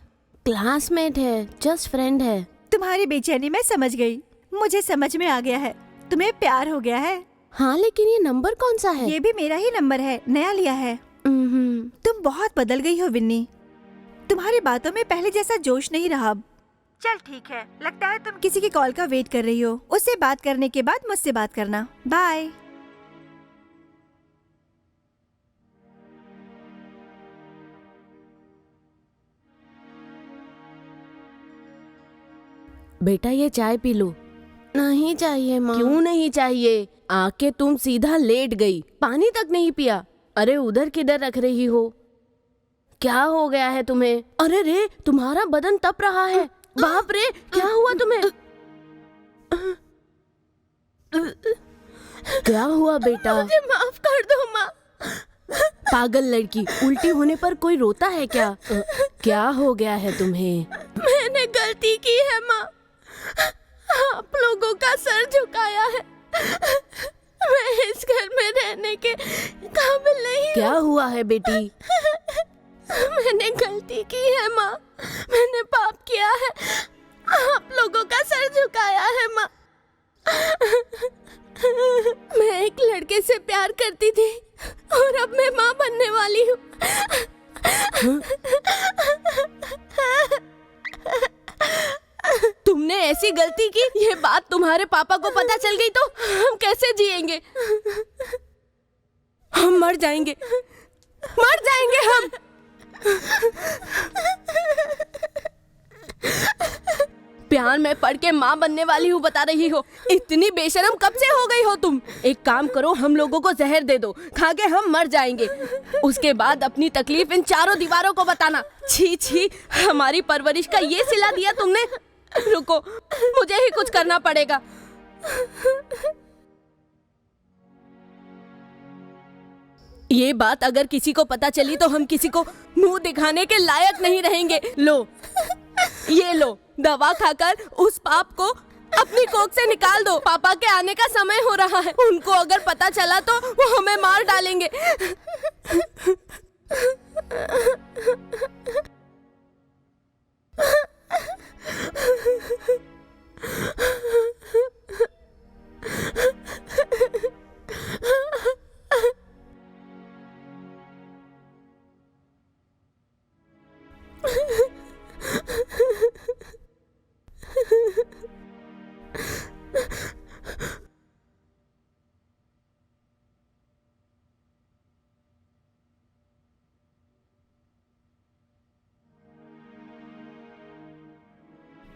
क्लासमेट है, जस्ट फ्रेंड है। तुम्हारी बेचैनी मैं समझ गई। मुझे समझ में आ गया है, तुम्हें प्यार हो गया है। हाँ, लेकिन ये नंबर कौन सा है? ये भी मेरा ही नंबर है, नया लिया है। तुम बहुत बदल गई हो विन्नी। तुम्हारी बातों में पहले जैसा जोश नहीं रहा अब। चल ठीक है, लगता है तुम किसी की कॉल का वेट कर रही हो। उससे बात करने के बाद मुझसे बात करना। बाय। बेटा ये चाय पी लो। नहीं चाहिए माँ। क्यों नहीं चाहिए? आके तुम सीधा लेट गई, पानी तक नहीं पिया। अरे उधर किधर रख रही हो? क्या हो गया है तुम्हें? अरे रे, तुम्हारा बदन तप रहा है। बाप रे, क्या हुआ तुम्हें? क्या हुआ बेटा? मुझे माफ कर दो माँ। पागल लड़की, उल्टी होने पर कोई रोता है क्या? क्या हो गया है तुम्हें? मैंने गलती की है माँ, आप लोगों का सर झुकाया है। मैं इस घर में रहने के काबिल नहीं। क्या हुआ है बेटी? मैंने गलती की है माँ, मैंने पाप किया है, आप लोगों का सर झुकाया है माँ। मैं एक लड़के से प्यार करती थी और अब मैं माँ बनने वाली हूँ। तुमने ऐसी गलती की, ये बात तुम्हारे पापा को पता चल गई तो हम कैसे जिएंगे? हम मर जाएंगे, मर जाएंगे हम। प्यार में पढ़ के माँ बनने वाली हूँ बता रही हो। इतनी बेशरम कब से हो गई हो तुम? एक काम करो, हम लोगों को जहर दे दो, खा के हम मर जाएंगे। उसके बाद अपनी तकलीफ इन चारों दीवारों को बताना। छी छी, हमारी परवरिश का ये सिला दिया तुमने। रुको, मुझे ही कुछ करना पड़ेगा। ये बात अगर किसी को पता चली तो हम किसी को मुंह दिखाने के लायक नहीं रहेंगे। लो, ये लो, दवा खाकर उस पाप को अपनी कोख से निकाल दो। पापा के आने का समय हो रहा है, उनको अगर पता चला तो वो हमें मार डालेंगे।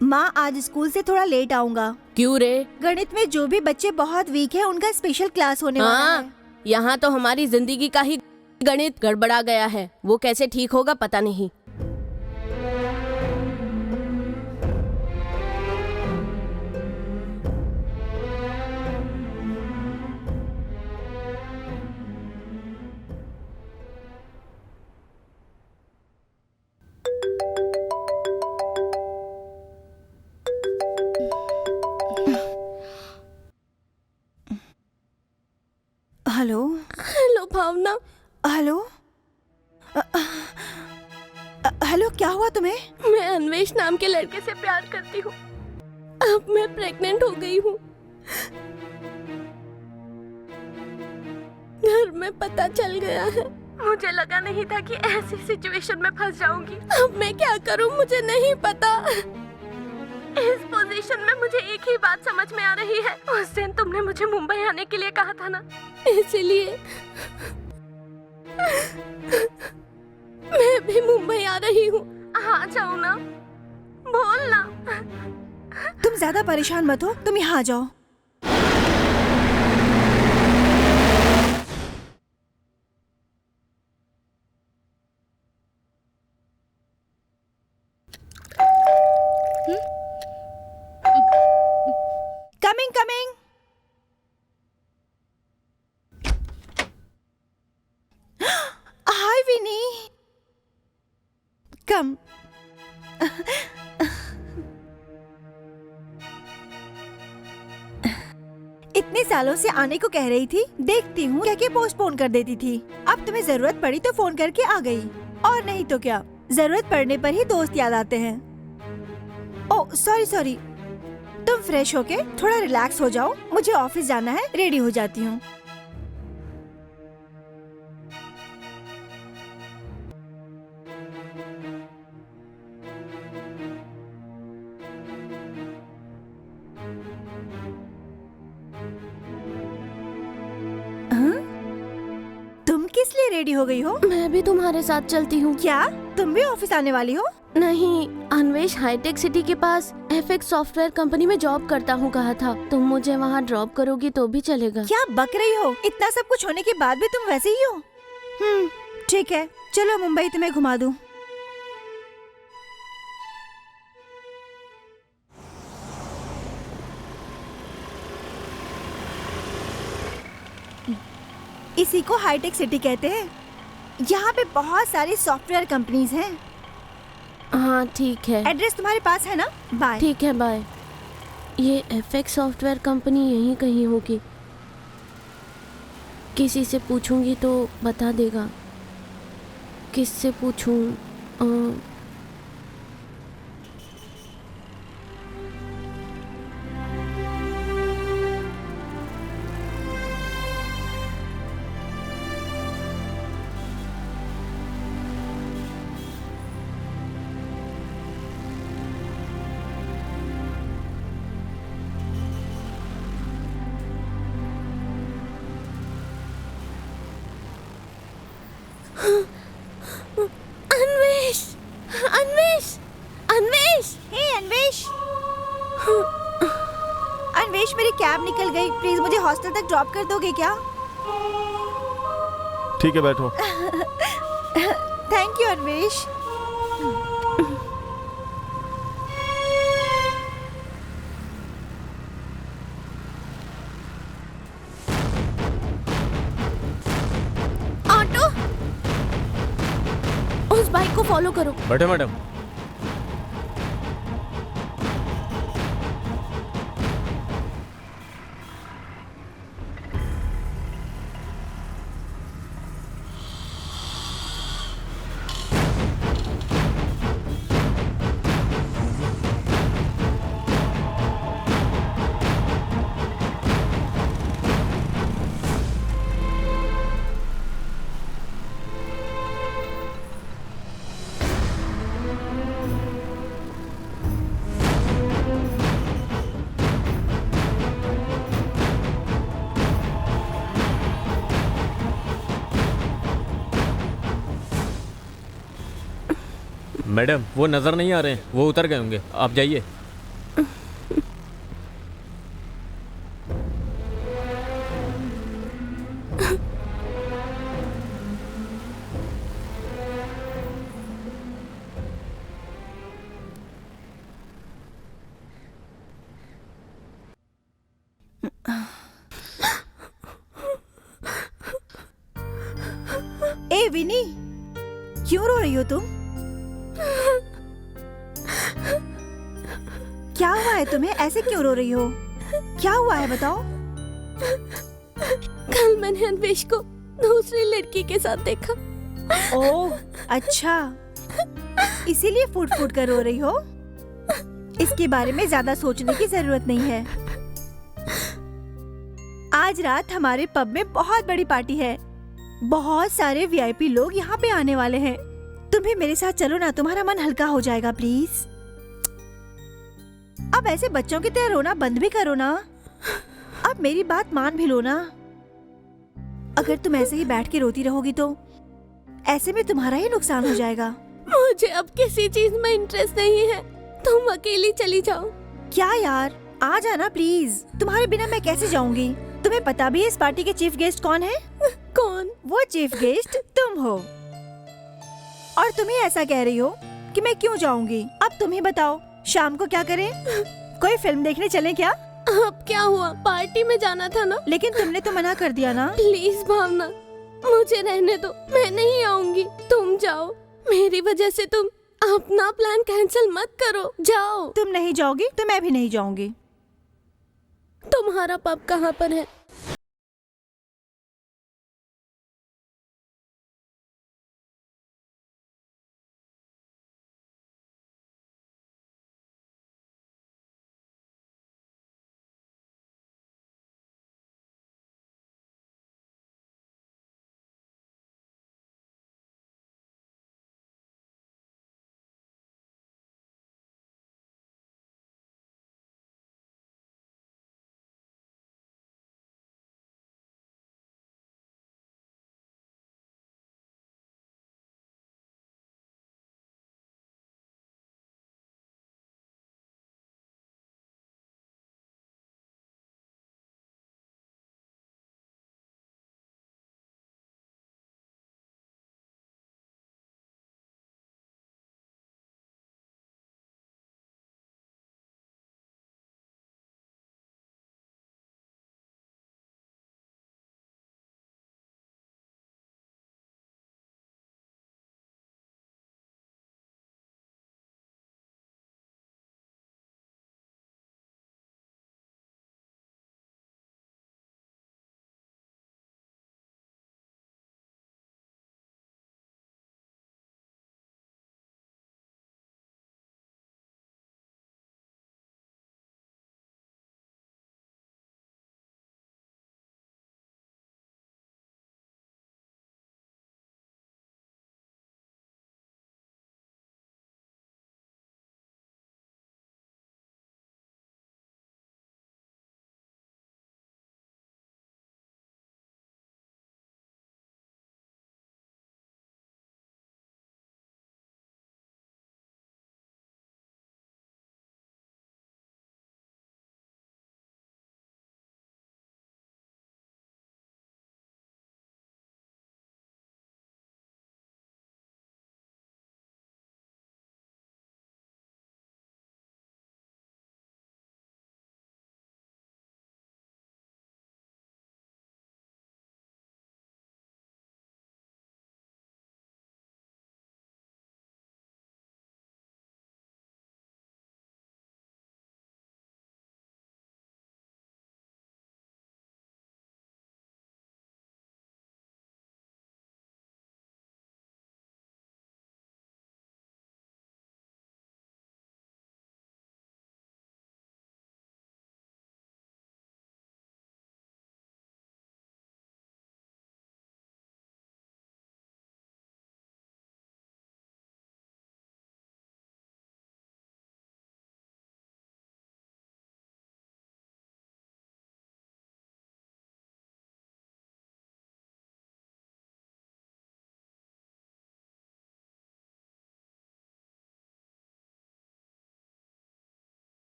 माँ, आज स्कूल से थोड़ा लेट आऊंगा। क्यों रे? गणित में जो भी बच्चे बहुत वीक है उनका स्पेशल क्लास होने वाला है। यहाँ तो हमारी जिंदगी का ही गणित गड़बड़ा गया है। वो कैसे ठीक होगा पता नहीं। हेलो। हेलो भावना। हेलो। हेलो, क्या हुआ तुम्हें? मैं अन्वेष नाम के लड़के से प्यार करती हूँ। अब मैं प्रेग्नेंट हो गई हूँ। घर में पता चल गया है। मुझे लगा नहीं था कि ऐसी सिचुएशन में फंस जाऊंगी। अब मैं क्या करूँ मुझे नहीं पता। इस पोजीशन में मुझे एक ही बात समझ में आ रही है। उस दिन तुमने मुझे मुंबई आने के लिए कहा था ना, इसलिए मैं भी मुंबई आ रही हूँ। आ जाओ ना, बोल ना। तुम ज्यादा परेशान मत हो, तुम यहाँ आ जाओ। Coming coming. Hi Vini, come. इतने सालों से आने को कह रही थी, देखती हूँ क्या क्या पोस्टपोन कर देती थी। अब तुम्हें जरूरत पड़ी तो फोन करके आ गई, और नहीं तो क्या, जरूरत पड़ने पर ही दोस्त याद आते हैं। ओह सॉरी सॉरी, तुम फ्रेश होके थोड़ा रिलैक्स हो जाओ, मुझे ऑफिस जाना है, रेडी हो जाती हूँ। तुम किस लिए रेडी हो गई हो? मैं भी तुम्हारे साथ चलती हूँ। क्या तुम भी ऑफिस आने वाली हो? नहीं, अन्वेष हाईटेक सिटी के पास एफएक्स सॉफ्टवेयर कंपनी में जॉब करता हूँ कहा था। तुम मुझे वहाँ ड्रॉप करोगी तो भी चलेगा। क्या बक रही हो? इतना सब कुछ होने के बाद भी तुम वैसे ही हो। ठीक है, चलो मुंबई तुम्हें घुमा दूँ। इसी को हाईटेक सिटी कहते हैं। यहाँ पे बहुत सारी सॉफ्टवेयर कंपनीज हैं। हाँ ठीक है, एड्रेस तुम्हारे पास है ना? बाय। ठीक है, बाय। ये एफएक्स सॉफ्टवेयर कंपनी यहीं कहीं होगी। किसी से पूछूंगी तो बता देगा। किससे पूछूं? अन्वेष, अन्वेष, अन्वेष! हे अन्वेष! अन्वेष, मेरी कैब निकल गई। प्लीज मुझे हॉस्टल तक ड्रॉप कर दोगे क्या? ठीक है, बैठो। Thank you Anvesh. ऑटो, उस बाइक को फॉलो करो। बैठो मैडम। मैडम वो नजर नहीं आ रहे हैं, वो उतर गए होंगे, आप जाइए। ए विनी, क्यों रो रही हो तुम? क्या हुआ है तुम्हें? ऐसे क्यों रो रही हो? क्या हुआ है बताओ? कल मैंने अन्वेष को दूसरी लड़की के साथ देखा। ओह अच्छा, इसीलिए फूट फूट कर रो रही हो? इसके बारे में ज्यादा सोचने की जरूरत नहीं है। आज रात हमारे पब में बहुत बड़ी पार्टी है। बहुत सारे वीआईपी लोग यहाँ पे आने वाले हैं। तुम भी मेरे साथ चलो ना, तुम्हारा मन हल्का हो जाएगा प्लीज। अब ऐसे बच्चों की तरह रोना बंद भी करो ना। अब मेरी बात मान भी लो ना। अगर तुम ऐसे ही बैठ के रोती रहोगी तो ऐसे में तुम्हारा ही नुकसान हो जाएगा। मुझे अब किसी चीज में इंटरेस्ट नहीं है, तुम अकेली चली जाओ। क्या यार, आ जाना प्लीज। तुम्हारे बिना मैं कैसे जाऊंगी? तुम्हें पता भी है इस पार्टी के चीफ गेस्ट कौन है? कौन? वो चीफ गेस्ट तुम हो। और तुम ही ऐसा कह रही हो कि मैं क्यों जाऊंगी। अब तुम ही बताओ, शाम को क्या करें? कोई फिल्म देखने चलें क्या? अब क्या हुआ, पार्टी में जाना था ना। लेकिन तुमने तो मना कर दिया ना। प्लीज भावना, मुझे रहने दो, मैं नहीं आऊंगी। तुम जाओ, मेरी वजह से तुम अपना प्लान कैंसिल मत करो। जाओ। तुम नहीं जाओगी तो मैं भी नहीं जाऊंगी। तुम्हारा पब कहाँ पर है?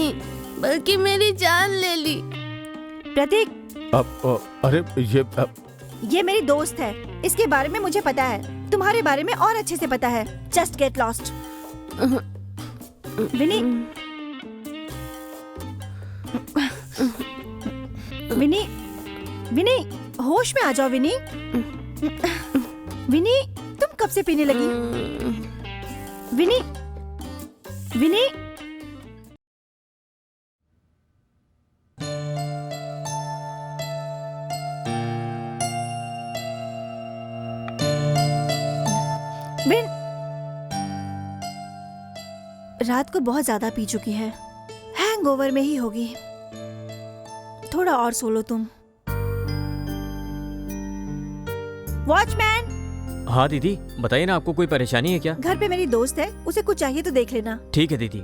नहीं बल्कि मेरी जान ले ली। प्रतीक, अरे ये मेरी दोस्त है, इसके बारे में मुझे पता है, तुम्हारे बारे में और अच्छे से पता है। Just get lost. Vini, Vini, Vini, होश में आ जाओ विनी। विनी, तुम कब से पीने लगी? विनी, विनी, विन, रात को बहुत ज्यादा पी चुकी है, हैंगओवर में ही होगी। थोड़ा और सो लो तुम। वॉचमैन! हाँ दीदी, बताइए ना, आपको कोई परेशानी है क्या? घर पे मेरी दोस्त है, उसे कुछ चाहिए तो देख लेना। ठीक है दीदी।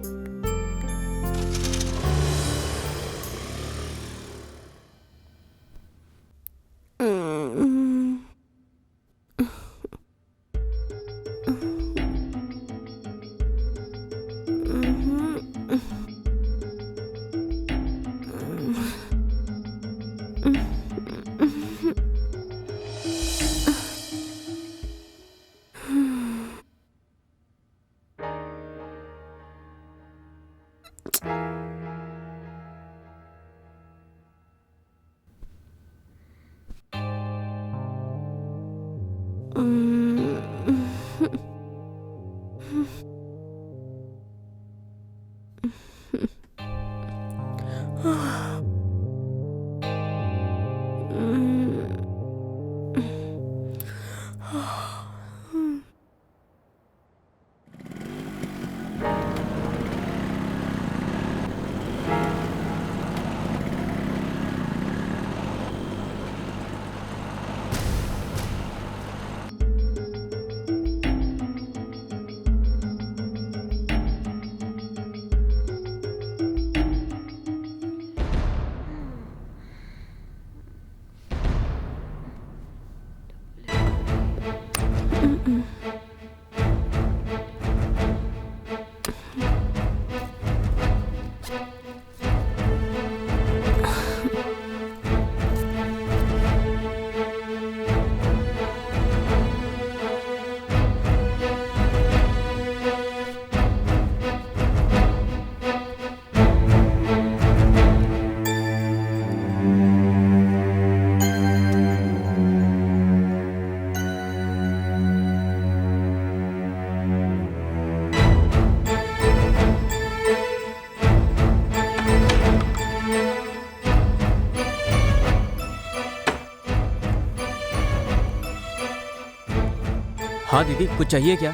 हाँ दीदी, कुछ चाहिए क्या?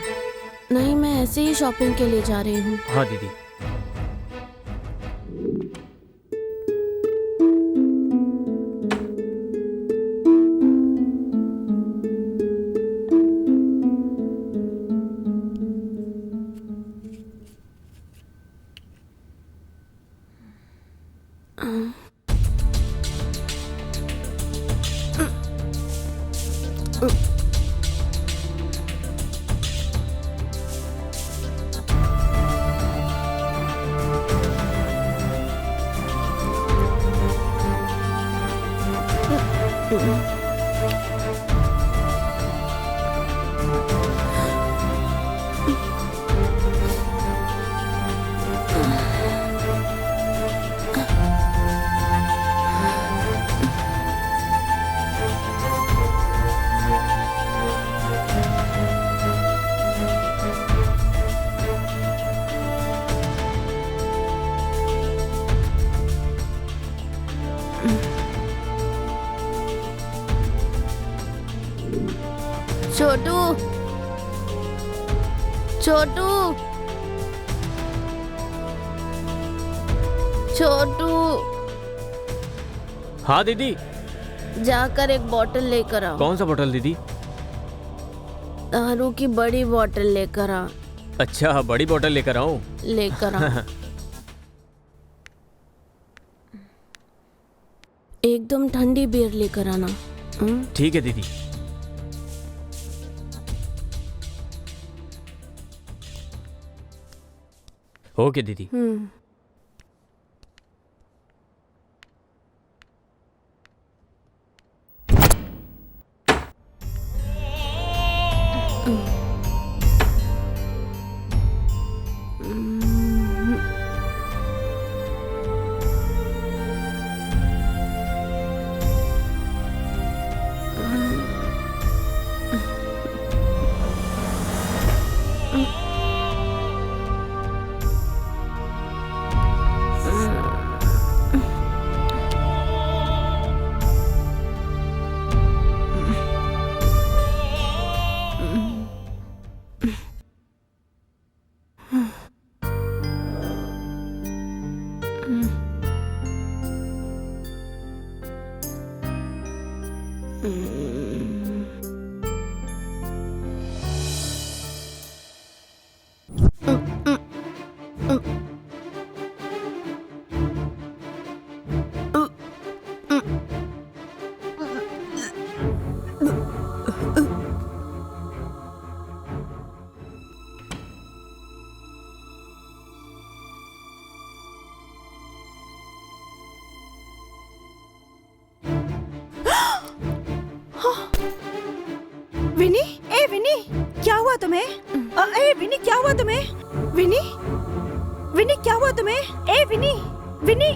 नहीं, मैं ऐसे ही शॉपिंग के लिए जा रही हूँ। हाँ दीदी। छोटू, छोटू, छोटू, हाँ दीदी। जाकर एक बोतल लेकर आओ। कौन सा बोतल दीदी? दारू की बड़ी बोतल लेकर आ। अच्छा, बड़ी बोतल लेकर आऊं? लेकर आ। एकदम ठंडी बियर लेकर आना। ठीक है दीदी। ओके दीदी। विनी, ए विनी, क्या हुआ तुम्हें? ए विनी, क्या हुआ तुम्हें? विनी, विनी, क्या हुआ तुम्हें? ए विनी, विनी।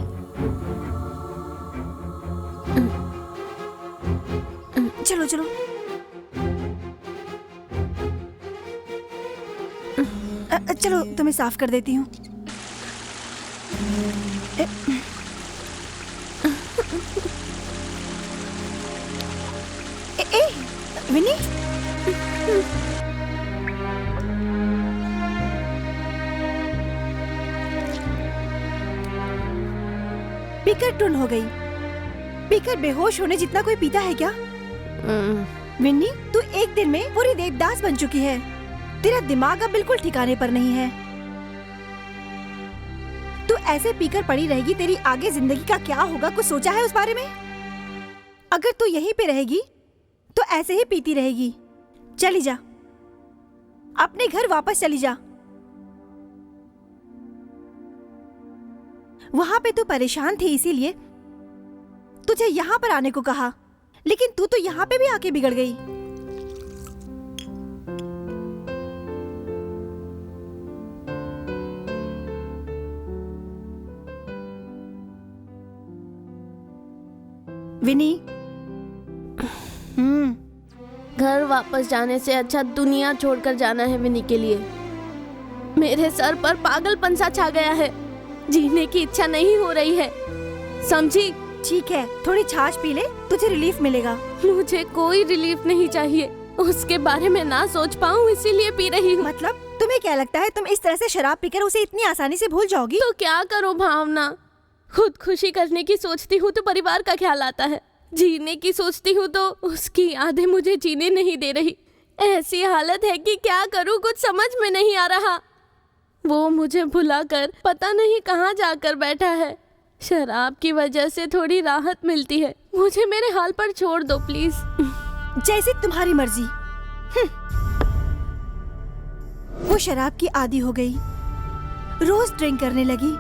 चलो चलो। चलो तुम्हें साफ कर देती हूँ। विनी, पीकर टुन हो गई। पीकर बेहोश होने जितना कोई पीता है क्या? विन्नी, तू एक दिन में पूरी देवदास बन चुकी है। तेरा दिमाग अब बिल्कुल ठिकाने पर नहीं है। तू ऐसे पीकर पड़ी रहेगी, तेरी आगे जिंदगी का क्या होगा? कुछ सोचा है उस बारे में? अगर तू यहीं पे रहेगी तो ऐसे ही पीती रहेगी। चली जा, अपने घर वापस चली जा। वहां पे तू परेशान थी, इसीलिए तुझे यहाँ पर आने को कहा, लेकिन तू तो यहाँ पे भी आके बिगड़ गई। विनी, घर वापस जाने से अच्छा दुनिया छोड़कर जाना है विनी के लिए। मेरे सर पर पागलपन सा छा गया है, जीने की इच्छा नहीं हो रही है, समझी? ठीक है, थोड़ी छाछ पी ले, तुझे रिलीफ मिलेगा। मुझे कोई रिलीफ नहीं चाहिए, उसके बारे में ना सोच पाऊँ इसीलिए पी रही हूँ। मतलब तुम्हें क्या लगता है तुम इस तरह से शराब पीकर उसे इतनी आसानी से भूल जाओगी? तो क्या करो भावना, खुद खुशी करने की सोचती हूँ तो परिवार का ख्याल आता है, जीने की सोचती हूँ तो उसकी यादें मुझे जीने नहीं दे रही। ऐसी हालत है कि क्या करूँ, कुछ समझ में नहीं आ रहा। वो मुझे भुलाकर पता नहीं कहाँ जाकर बैठा है। शराब की वजह से थोड़ी राहत मिलती है, मुझे मेरे हाल पर छोड़ दो प्लीज। जैसी तुम्हारी मर्जी। वो शराब की आदी हो गई, रोज ड्रिंक करने लगी।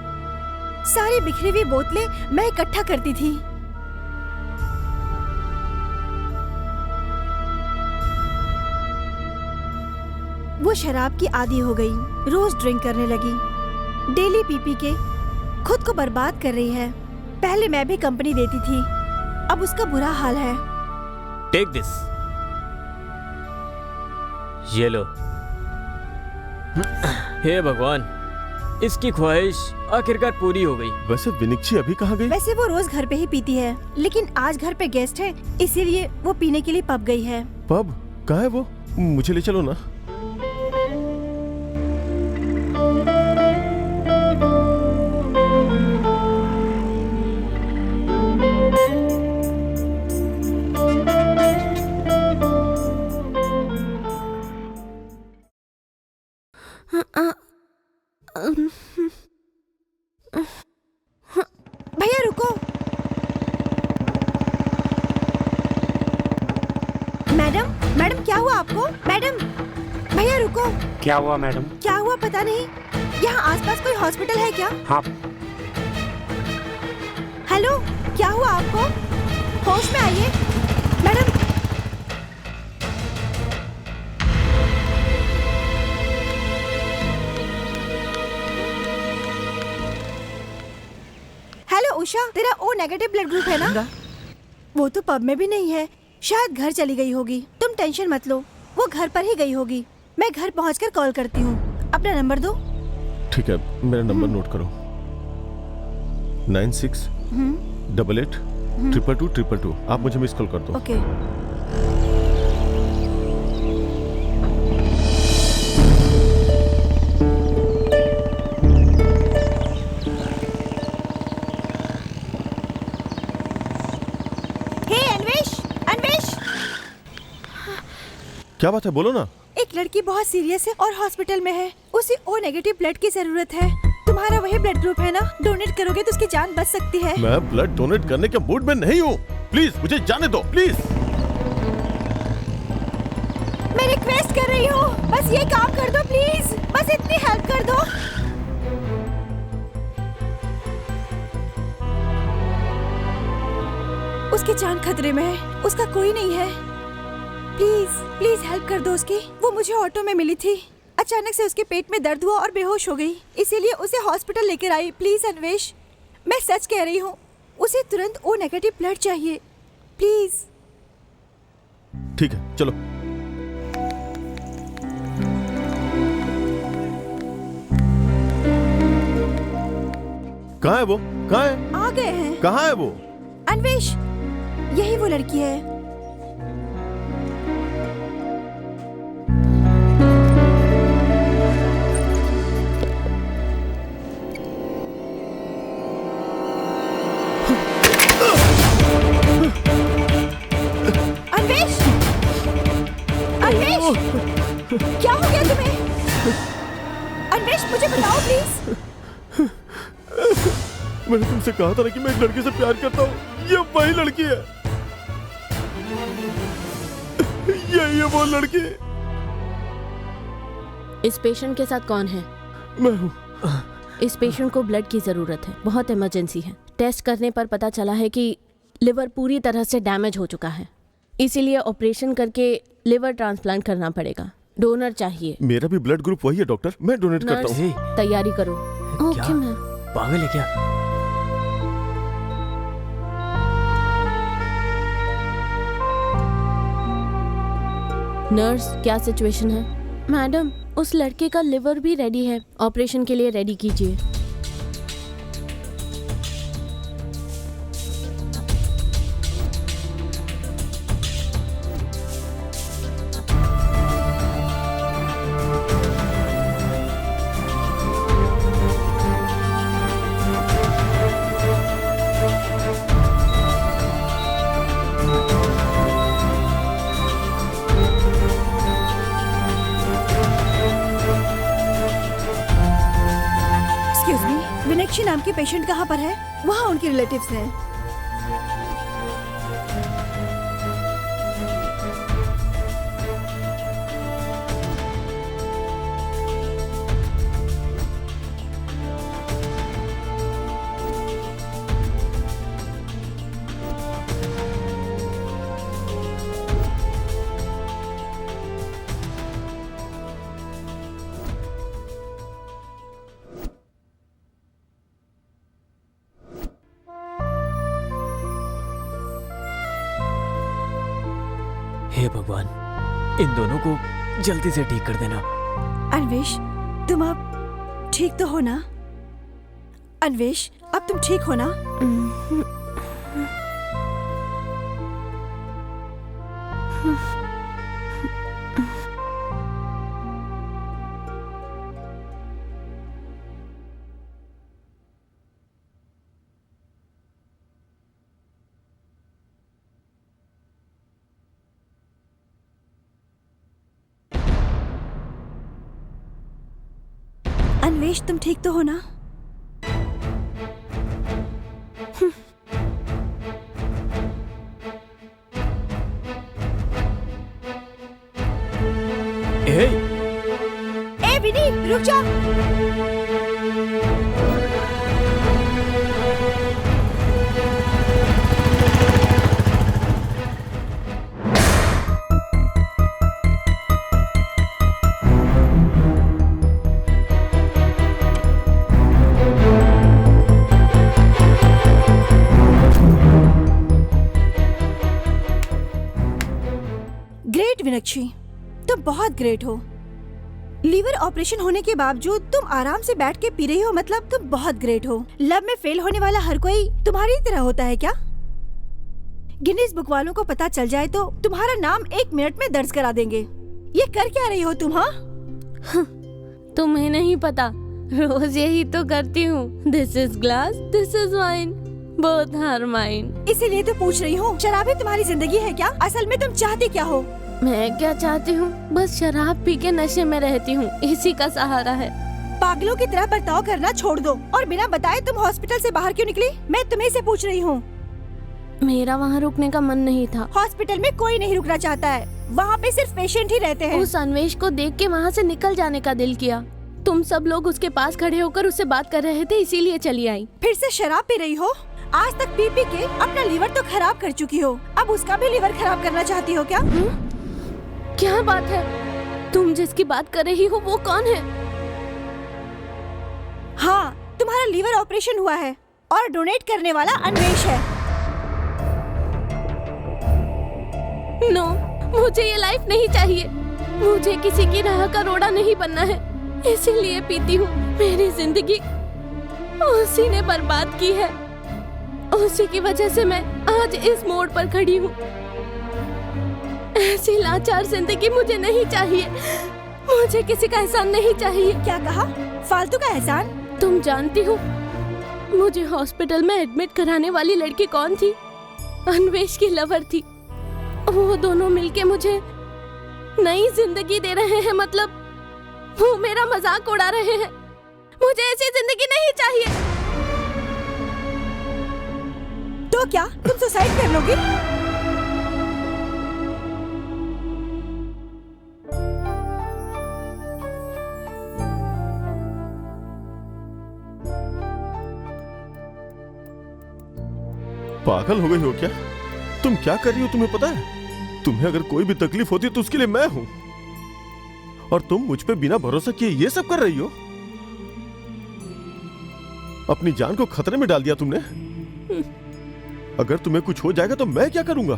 सारी बिखरी हुई बोतलें मैं इकट्ठा करती थी। वो शराब की आदी हो गई, रोज ड्रिंक करने लगी, डेली पी के खुद को बर्बाद कर रही है। पहले मैं भी कंपनी देती थी, अब उसका बुरा हाल है। टेक दिस, ये लो। हे भगवान, इसकी ख्वाहिश आखिरकार पूरी हो गई। वैसे विनिक्षी अभी कहाँ गई? वैसे वो रोज घर पे ही पीती है, लेकिन आज घर पे गेस्ट है, इसीलिए वो पीने के लिए पब गई है। पब? कहाँ है वो? मुझे ले चलो ना। भैया रुको। मैडम, मैडम क्या हुआ आपको? मैडम, भैया रुको। क्या हुआ मैडम? क्या हुआ पता नहीं। यहाँ आसपास कोई हॉस्पिटल है क्या? हाँ। हेलो, क्या हुआ आपको? होश में आइए मैडम। हेलो उषा, तेरा ओ नेगेटिव ब्लड ग्रुप है ना? वो तो पब में भी नहीं है, शायद घर चली गई होगी। तुम टेंशन मत लो, वो घर पर ही गई होगी। मैं घर पहुंचकर कॉल करती हूँ। अपना नंबर दो। ठीक है, मेरा नंबर नोट करो। 9688222222। आप मुझे मिस कॉल कर दो। ओके। हे अन्वेश, अन्वेश, क्या बात है, बोलो ना। एक लड़की बहुत सीरियस है और हॉस्पिटल में है। उसे ओ नेगेटिव ब्लड की जरूरत है। तुम्हारा वही ब्लड ग्रुप है ना? डोनेट करोगे तो उसकी जान बच सकती है। मैं ब्लड डोनेट करने के मूड में नहीं हूँ। प्लीज मुझे जाने दो, प्लीज। मैं रिक्वेस्ट कर रही हूँ, बस ये काम कर दो प्लीज, बस इतनी हेल्प कर दो। उसकी जान खतरे में है, उसका कोई नहीं है। प्लीज प्लीज हेल्प कर दो उसकी। वो मुझे ऑटो में मिली थी, अचानक से उसके पेट में दर्द हुआ और बेहोश हो गई, इसीलिए उसे हॉस्पिटल लेकर आई। प्लीज अन्वेश, मैं सच कह रही हूँ, उसे तुरंत ओ नेगेटिव ब्लड चाहिए, प्लीज। ठीक है, चलो। कहाँ है वो? कहाँ है? आ गए हैं। कहाँ है वो? अन्वेश, यही वो लड़की है। अन्वेश, अन्वेश, क्या हो गया तुम्हें? अन्वेश, मुझे बताओ प्लीज। मैंने तुमसे कहा था ना कि मैं एक लड़की से प्यार करता हूँ। ये वही लड़की है। यही है वो लड़की। इस पेशेंट के साथ कौन है? मैं हूँ। इस पेशेंट को ब्लड की जरूरत है, बहुत इमरजेंसी है। टेस्ट करने पर पता चला है कि लिवर पूरी तरह से डैमेज हो चुका है, इसीलिए ऑपरेशन करके लिवर ट्रांसप्लांट करना पड़ेगा। डोनर चाहिए। मेरा भी ब्लड ग्रुप वही है डॉक्टर, मैं डोनेट करता हूँ। तैयारी करो। Okay ma'am. पागल है क्या? नर्स, क्या सिचुएशन है? मैडम, उस लड़के का लिवर भी रेडी है, ऑपरेशन के लिए रेडी कीजिए। मीनाक्षी नाम के पेशेंट कहाँ पर है? वहाँ उनके रिलेटिव्स हैं। हे भगवान, इन दोनों को जल्दी से ठीक कर देना। अन्वेश, तुम अब ठीक तो हो ना? अन्वेश, अब तुम ठीक हो ना? अन्वेश, तुम ठीक तो हो ना? ए विनी, रुक जा। ग्रेट मीनाक्षी, तुम बहुत ग्रेट हो। लीवर ऑपरेशन होने के बावजूद तुम आराम से बैठ के पी रही हो, मतलब तुम बहुत ग्रेट हो। लव में फेल होने वाला हर कोई तुम्हारी तरह होता है क्या? गिनीज बुक वालों को पता चल जाए तो तुम्हारा नाम 1 मिनट में दर्ज करा देंगे। ये कर क्या रही हो तुम? हाँ, तुम्हें नहीं पता, रोज यही तो करती हूँ। This is glass, this is wine. Both are mine. इसीलिए तो पूछ रही हूँ, शराब ही तुम्हारी जिंदगी है क्या? असल में तुम चाहती क्या हो? मैं क्या चाहती हूँ, बस शराब पी के नशे में रहती हूँ, इसी का सहारा है। पागलों की तरह बर्ताव करना छोड़ दो। और बिना बताए तुम हॉस्पिटल से बाहर क्यों निकली? मैं तुम्हें से पूछ रही हूँ। मेरा वहाँ रुकने का मन नहीं था। हॉस्पिटल में कोई नहीं रुकना चाहता है, वहाँ पे सिर्फ पेशेंट ही रहते हैं। उस अन्वेष को देख के वहाँ से निकल जाने का दिल किया। तुम सब लोग उसके पास खड़े होकर उससे बात कर रहे थे, इसीलिए चली आई। फिर से शराब पी रही हो? आज तक पी पी के अपना लीवर तो खराब कर चुकी हो, अब उसका भी लीवर खराब करना चाहती हो क्या? क्या बात है? तुम जिसकी बात कर रही हो वो कौन है? हाँ, तुम्हारा लीवर ऑपरेशन हुआ है और डोनेट करने वाला अन्वेष है। नो, मुझे ये लाइफ नहीं चाहिए। मुझे किसी की राह का रोड़ा नहीं बनना है, इसीलिए पीती हूँ। मेरी जिंदगी उसी ने बर्बाद की है, उसी की वजह से मैं आज इस मोड़ पर खड़ी हूँ। ऐसी लाचार जिंदगी मुझे नहीं चाहिए। मुझे किसी का एहसान नहीं चाहिए। क्या कहा? फालतू का एहसान? तुम जानती हो मुझे हॉस्पिटल में एडमिट कराने वाली लड़की कौन थी? अन्वेष की लवर थी। वो दोनों मिलके मुझे नई जिंदगी दे रहे हैं, मतलब वो मेरा मजाक उड़ा रहे हैं। मुझे ऐसी जिंदगी नहीं चाहिए। तो क्या तुम सुसाइड कर लोगी? पागल हो गई हो क्या? तुम क्या कर रही हो तुम्हें पता है? तुम्हें अगर कोई भी तकलीफ होती तो उसके लिए मैं हूं, और तुम मुझ पे बिना भरोसा किए ये सब कर रही हो। अपनी जान को खतरे में डाल दिया तुमने। अगर तुम्हें कुछ हो जाएगा तो मैं क्या करूंगा?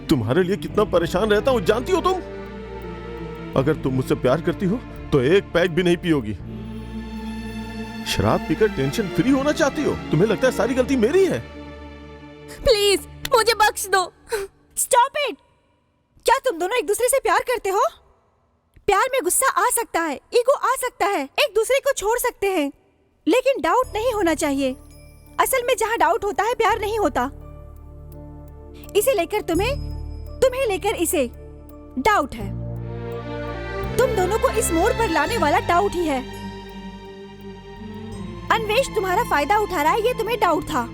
तुम्हारे लिए कितना परेशान रहता हूं जानती हो तुम? अगर तुम मुझसे प्यार करती हो तो एक पैक भी नहीं पियोगी। शराब पीकर टेंशन फ्री होना चाहती हो? तुम्हें लगता है सारी गलती मेरी है? प्लीज मुझे बख्श दो। Stop it! क्या तुम दोनों एक दूसरे से प्यार करते हो? प्यार में गुस्सा आ सकता है, ईगो आ सकता है, एक दूसरे को छोड़ सकते हैं, लेकिन डाउट नहीं होना चाहिए। असल में जहाँ डाउट होता है प्यार नहीं होता। इसे लेकर तुम्हें लेकर इसे डाउट है। तुम दोनों को इस मोड़ पर लाने वाला डाउट ही है। अन्वेष तुम्हारा फायदा उठा रहा है, ये तुम्हें डाउट था।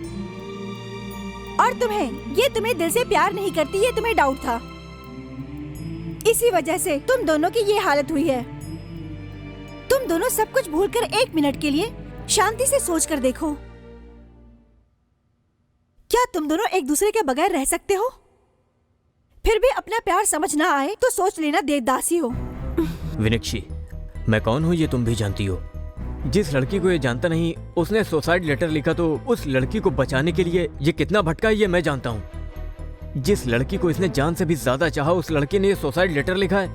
और ये तुम्हें दिल से प्यार नहीं करती, ये तुम्हें डाउट था। इसी वजह से तुम दोनों की ये हालत हुई है। तुम दोनों सब कुछ भूलकर एक मिनट के लिए शांति से सोच कर देखो, क्या तुम दोनों एक दूसरे के बगैर रह सकते हो? फिर भी अपना प्यार समझ ना आए तो सोच लेना देवदासी हो। विनक्षी, मैं कौन हूँ ये तुम भी जानती हो। जिस लड़की को ये जानता नहीं उसने सुसाइड लेटर लिखा, तो उस लड़की को बचाने के लिए ये कितना भटका है ये मैं जानता हूँ। जिस लड़की को इसने जान से भी ज्यादा चाहा उस लड़की ने ये सुसाइड लेटर लिखा है,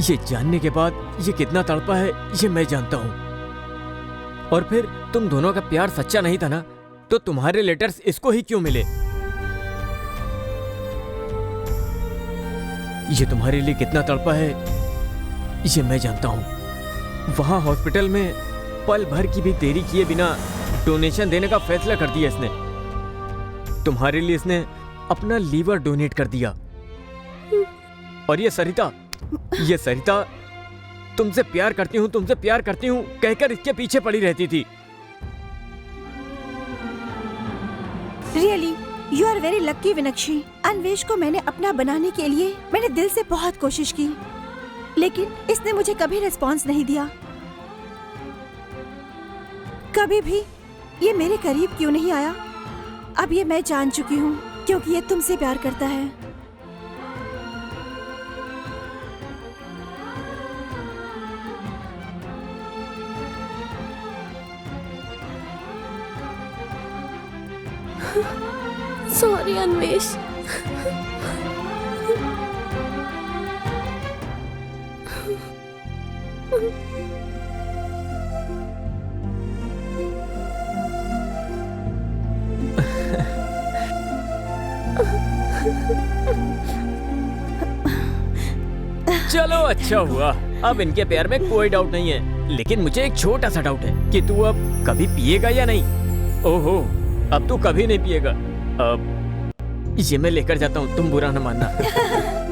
ये जानने के बाद ये कितना तड़पा है ये मैं जानता हूँ। और फिर तुम दोनों का प्यार सच्चा नहीं था ना, तो तुम्हारे लेटर्स इसको ही क्यों मिले? ये तुम्हारे लिए कितना तड़पा है ये मैं जानता हूँ। वहां हॉस्पिटल में पल भर की भी देरी किए बिना डोनेशन देने का फैसला कर दिया इसने। तुम्हारे लिए इसने अपना लीवर डोनेट कर दिया। और ये सरिता तुमसे प्यार करती हूँ कहकर इसके पीछे पड़ी रहती थी। Really you are very lucky Vinakshi. Anvesh को मैंने अपना बनाने के लिए मैंने दिल से बहुत कोशिश की, लेकिन इसने मुझे कभी रिस्पॉन्स नहीं दिया। कभी भी ये मेरे करीब क्यों नहीं आया? अब ये मैं जान चुकी हूँ, क्योंकि ये तुमसे प्यार करता है। सॉरी अन्वेष। चलो अच्छा हुआ, अब इनके प्यार में कोई डाउट नहीं है। लेकिन मुझे एक छोटा सा डाउट है कि तू अब कभी पिएगा या नहीं? ओहो, अब तू कभी नहीं पिएगा। अब ये मैं लेकर जाता हूँ, तुम बुरा न मानना।